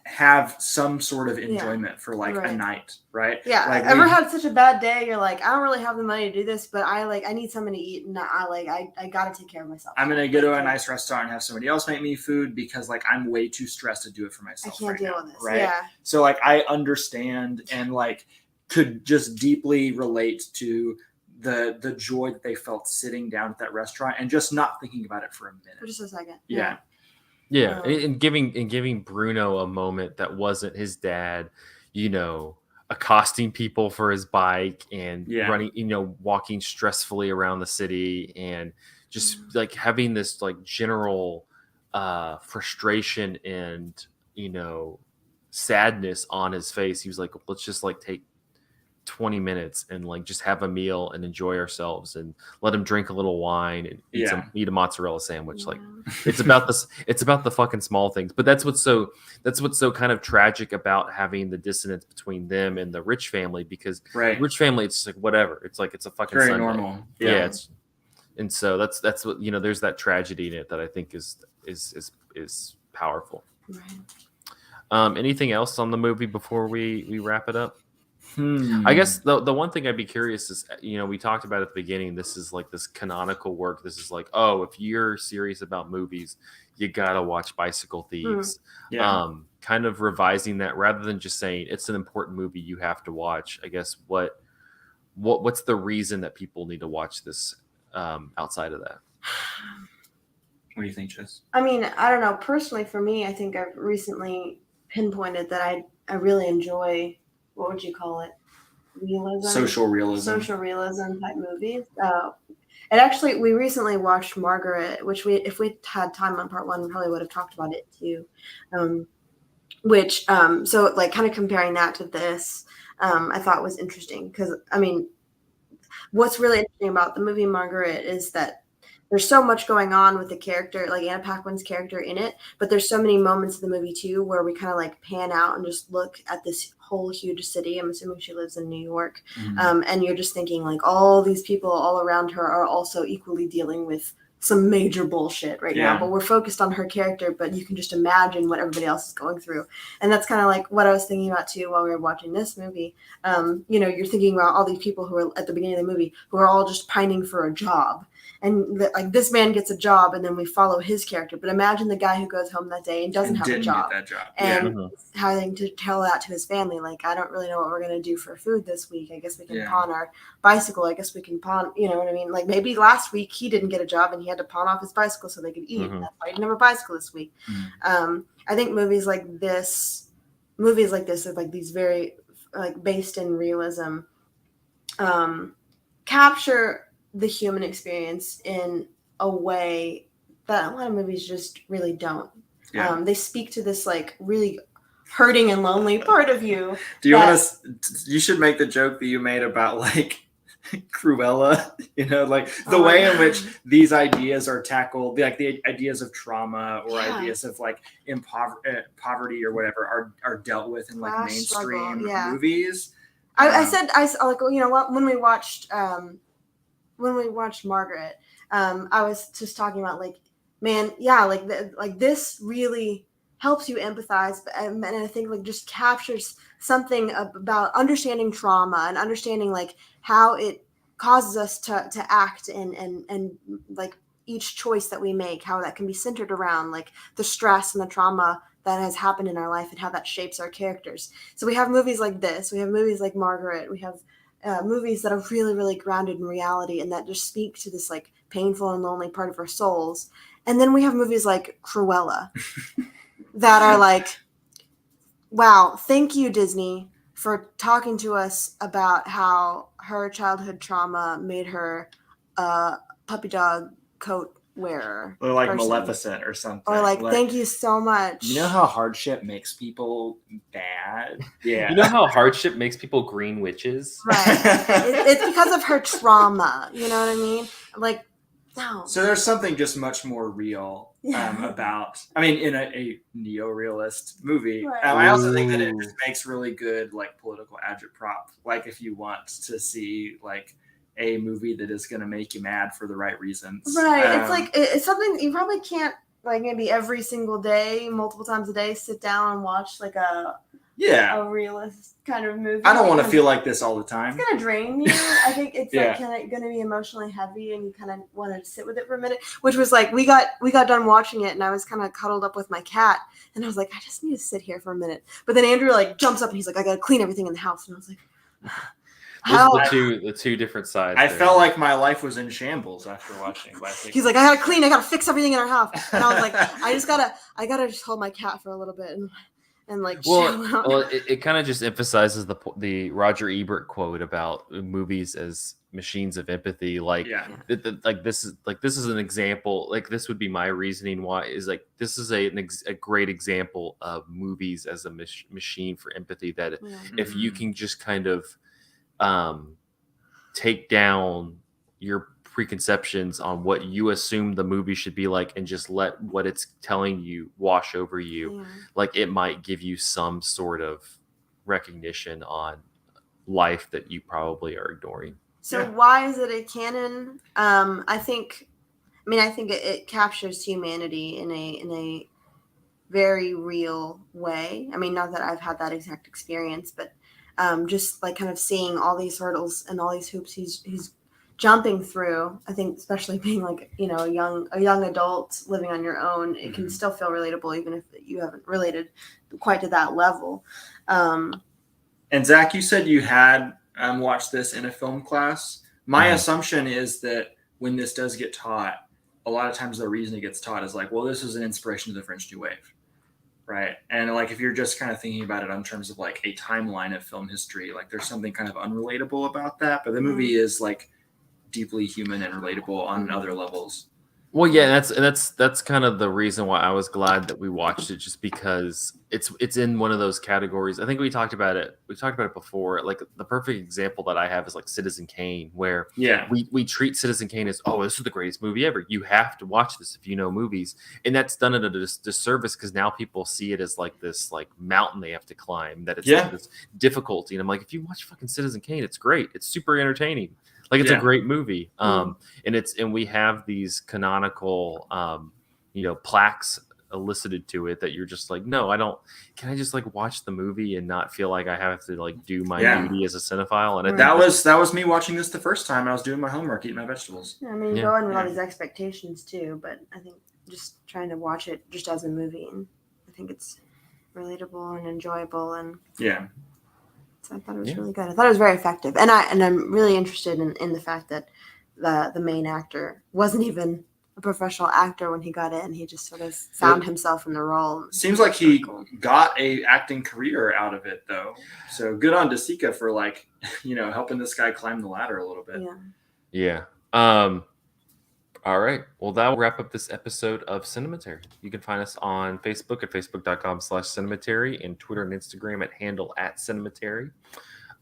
have some sort of enjoyment for like a night, right? Yeah. Like ever had such a bad day? You're like, I don't really have the money to do this, but I need something to eat, and I gotta take care of myself. I'm gonna go to a nice restaurant and have somebody else make me food because like I'm way too stressed to do it for myself. I can't deal with this. Right? Yeah. So like I understand and like could just deeply relate to the joy that they felt sitting down at that restaurant and just not thinking about it for a minute. For just a second. Yeah. Yeah, and giving Bruno a moment that wasn't his dad, accosting people for his bike and running, walking stressfully around the city and just like having this like general frustration and sadness on his face. He was like, let's just like take 20 minutes and like just have a meal and enjoy ourselves and let him drink a little wine and eat a mozzarella sandwich. Like it's about the fucking small things. But that's what's so kind of tragic about having the dissonance between them and the rich family, because the rich family, it's just like whatever. It's like it's a fucking very Sunday. normal. Yeah. And so that's what there's that tragedy in it that I think is powerful. Right. Anything else on the movie before we wrap it up? I guess the one thing I'd be curious is, we talked about at the beginning, this is like this canonical work. This is like, oh, if you're serious about movies, you gotta watch Bicycle Thieves. Kind of revising that rather than just saying it's an important movie you have to watch. I guess what's the reason that people need to watch this outside of that? What do you think, Jess? I mean, I don't know. Personally, for me, I think I've recently pinpointed that I really enjoy. What would you call it? Realism? Social realism type movies. And actually, we recently watched Margaret, which if we had time on part one, we probably would have talked about it too. So like kind of comparing that to this, I thought was interesting because, I mean, what's really interesting about the movie Margaret is that there's so much going on with the character, like Anna Paquin's character in it, but there's so many moments of the movie too where we kind of like pan out and just look at this whole huge city. I'm assuming she lives in New York. And you're just thinking like all these people all around her are also equally dealing with some major bullshit right now, but we're focused on her character, but you can just imagine what everybody else is going through. And that's kind of like what I was thinking about too while we were watching this movie. You're thinking about all these people who are at the beginning of the movie who are all just pining for a job. And like this man gets a job, and then we follow his character. But imagine the guy who goes home that day and doesn't have a job, get that job. and having to tell that to his family, like, I don't really know what we're gonna do for food this week. I guess we can pawn our bicycle. I guess we can pawn. You know what I mean? Like maybe last week he didn't get a job and he had to pawn off his bicycle so they could eat. That's why he didn't have a bicycle this week. I think movies like this are like these very like based in realism, capture the human experience in a way that a lot of movies just really don't. They speak to this like really hurting and lonely part of you. Do you want to? You should make the joke that you made about like Cruella. Like the way in which these ideas are tackled, like the ideas of trauma or ideas of like poverty or whatever are dealt with in like mainstream movies. I said like when we watched. When we watched Margaret, I was just talking about like, man, like this really helps you empathize, and I think like just captures something about understanding trauma and understanding like how it causes us to act and like each choice that we make, how that can be centered around like the stress and the trauma that has happened in our life and how that shapes our characters. So we have movies like this, we have movies like Margaret, we have movies that are really, really grounded in reality and that just speak to this like painful and lonely part of our souls. And then we have movies like Cruella that are like, wow, thank you, Disney, for talking to us about how her childhood trauma made her a puppy dog coat wearer. Or like Maleficent or something. Or like, thank you so much. You know how hardship makes people bad? Yeah. You know how hardship makes people green witches? Right. It's because of her trauma. You know what I mean? Like, no. So there's something just much more real about, I mean, in a neo-realist movie. Right. I also think that it just makes really good like political agitprop. Like if you want to see like a movie that is going to make you mad for the right reasons. Right. It's like, it's something you probably can't like maybe every single day, multiple times a day, sit down and watch like a realist kind of movie. I don't want to feel like this all the time. It's going to drain you. I think it's like going to be emotionally heavy and you kind of want to sit with it for a minute, which was like, we got done watching it and I was kind of cuddled up with my cat and I was like, I just need to sit here for a minute. But then Andrew like jumps up and he's like, I got to clean everything in the house. And I was like, the two different sides. I felt like my life was in shambles after watching Bicycle. He's like, I gotta clean, I gotta fix everything in our house. And I was like, I gotta just hold my cat for a little bit and like it kind of just emphasizes the Roger Ebert quote about movies as machines of empathy. Like, this is an example. Like, this would be my reasoning why is like this is a great example of movies as a machine for empathy. That if you can just kind of take down your preconceptions on what you assume the movie should be like and just let what it's telling you wash over you, like it might give you some sort of recognition on life that you probably are ignoring. So why is it a canon? I think it captures humanity in a very real way. I mean, not that I've had that exact experience, but just like kind of seeing all these hurdles and all these hoops he's jumping through. I think especially being like, a young adult living on your own, it can still feel relatable even if you haven't related quite to that level. And Zach, you said you had watched this in a film class. My assumption is that when this does get taught, a lot of times the reason it gets taught is like, well, this is an inspiration to the French New Wave. Right. And like, if you're just kind of thinking about it in terms of like a timeline of film history, like there's something kind of unrelatable about that. But the movie is like deeply human and relatable on other levels. Well, yeah, that's kind of the reason why I was glad that we watched it, just because it's in one of those categories. I think we talked about it. We talked about it before. Like the perfect example that I have is like Citizen Kane, where Yeah. we treat Citizen Kane as, oh, this is the greatest movie ever. You have to watch this if you know movies, and that's done it a disservice because now people see it as like this like mountain they have to climb, that it's Yeah. this difficulty. And I'm like, if you watch fucking Citizen Kane, it's great. It's super entertaining. Like it's a Yeah. great movie. Mm. And we have these canonical plaques elicited to it that you're just like, no, I don't. Can I just like watch the movie and not feel like I have to like do my Yeah. duty as a cinephile? And I think That was me watching this the first time. I was doing my homework, eating my vegetables. I mean, you Yeah. go in with all Yeah. these expectations too, but I think just trying to watch it just as a movie, and I think it's relatable and enjoyable, and Yeah. so I thought it was Yeah. really good. I thought it was very effective, and I'm really interested in the fact that the main actor wasn't even a professional actor when he got in. He just sort of found himself in the role. Seems like It's really he cool. got a acting career out of it, though. So good on De Sica for like, helping this guy climb the ladder a little bit. Yeah. Yeah. All right. Well, that will wrap up this episode of Cinematary. You can find us on Facebook at facebook.com/Cinematary and Twitter and Instagram at handle @Cinematary.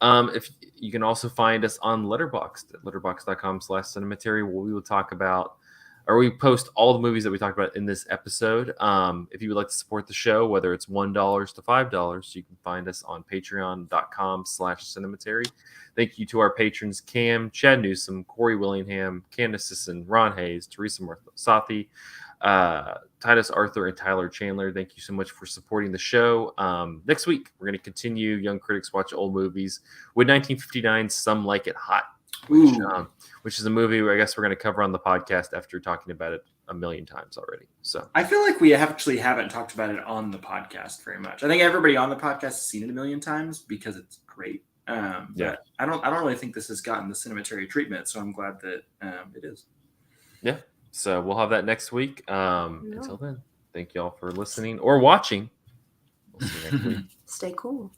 If you can also find us on Letterboxd at letterboxd.com/Cinematary, where we will talk about, or we post all the movies that we talked about in this episode. If you would like to support the show, whether it's $1 to $5, you can find us on patreon.com/Cinematary. Thank you to our patrons, Cam, Chad Newsom, Corey Willingham, Candace Sisson, Ron Hayes, Teresa Sathi, Titus Arthur, and Tyler Chandler. Thank you so much for supporting the show. Next week, we're going to continue Young Critics Watch Old Movies with 1959, Some Like It Hot, which is a movie where I guess we're going to cover on the podcast after talking about it a million times already. So I feel like we actually haven't talked about it on the podcast very much. I think everybody on the podcast has seen it a million times because it's great. But I don't really think this has gotten the Cinematary treatment, so I'm glad that it is. Yeah. So we'll have that next week. Until then, thank you all for listening or watching. We'll see you next week. Stay cool.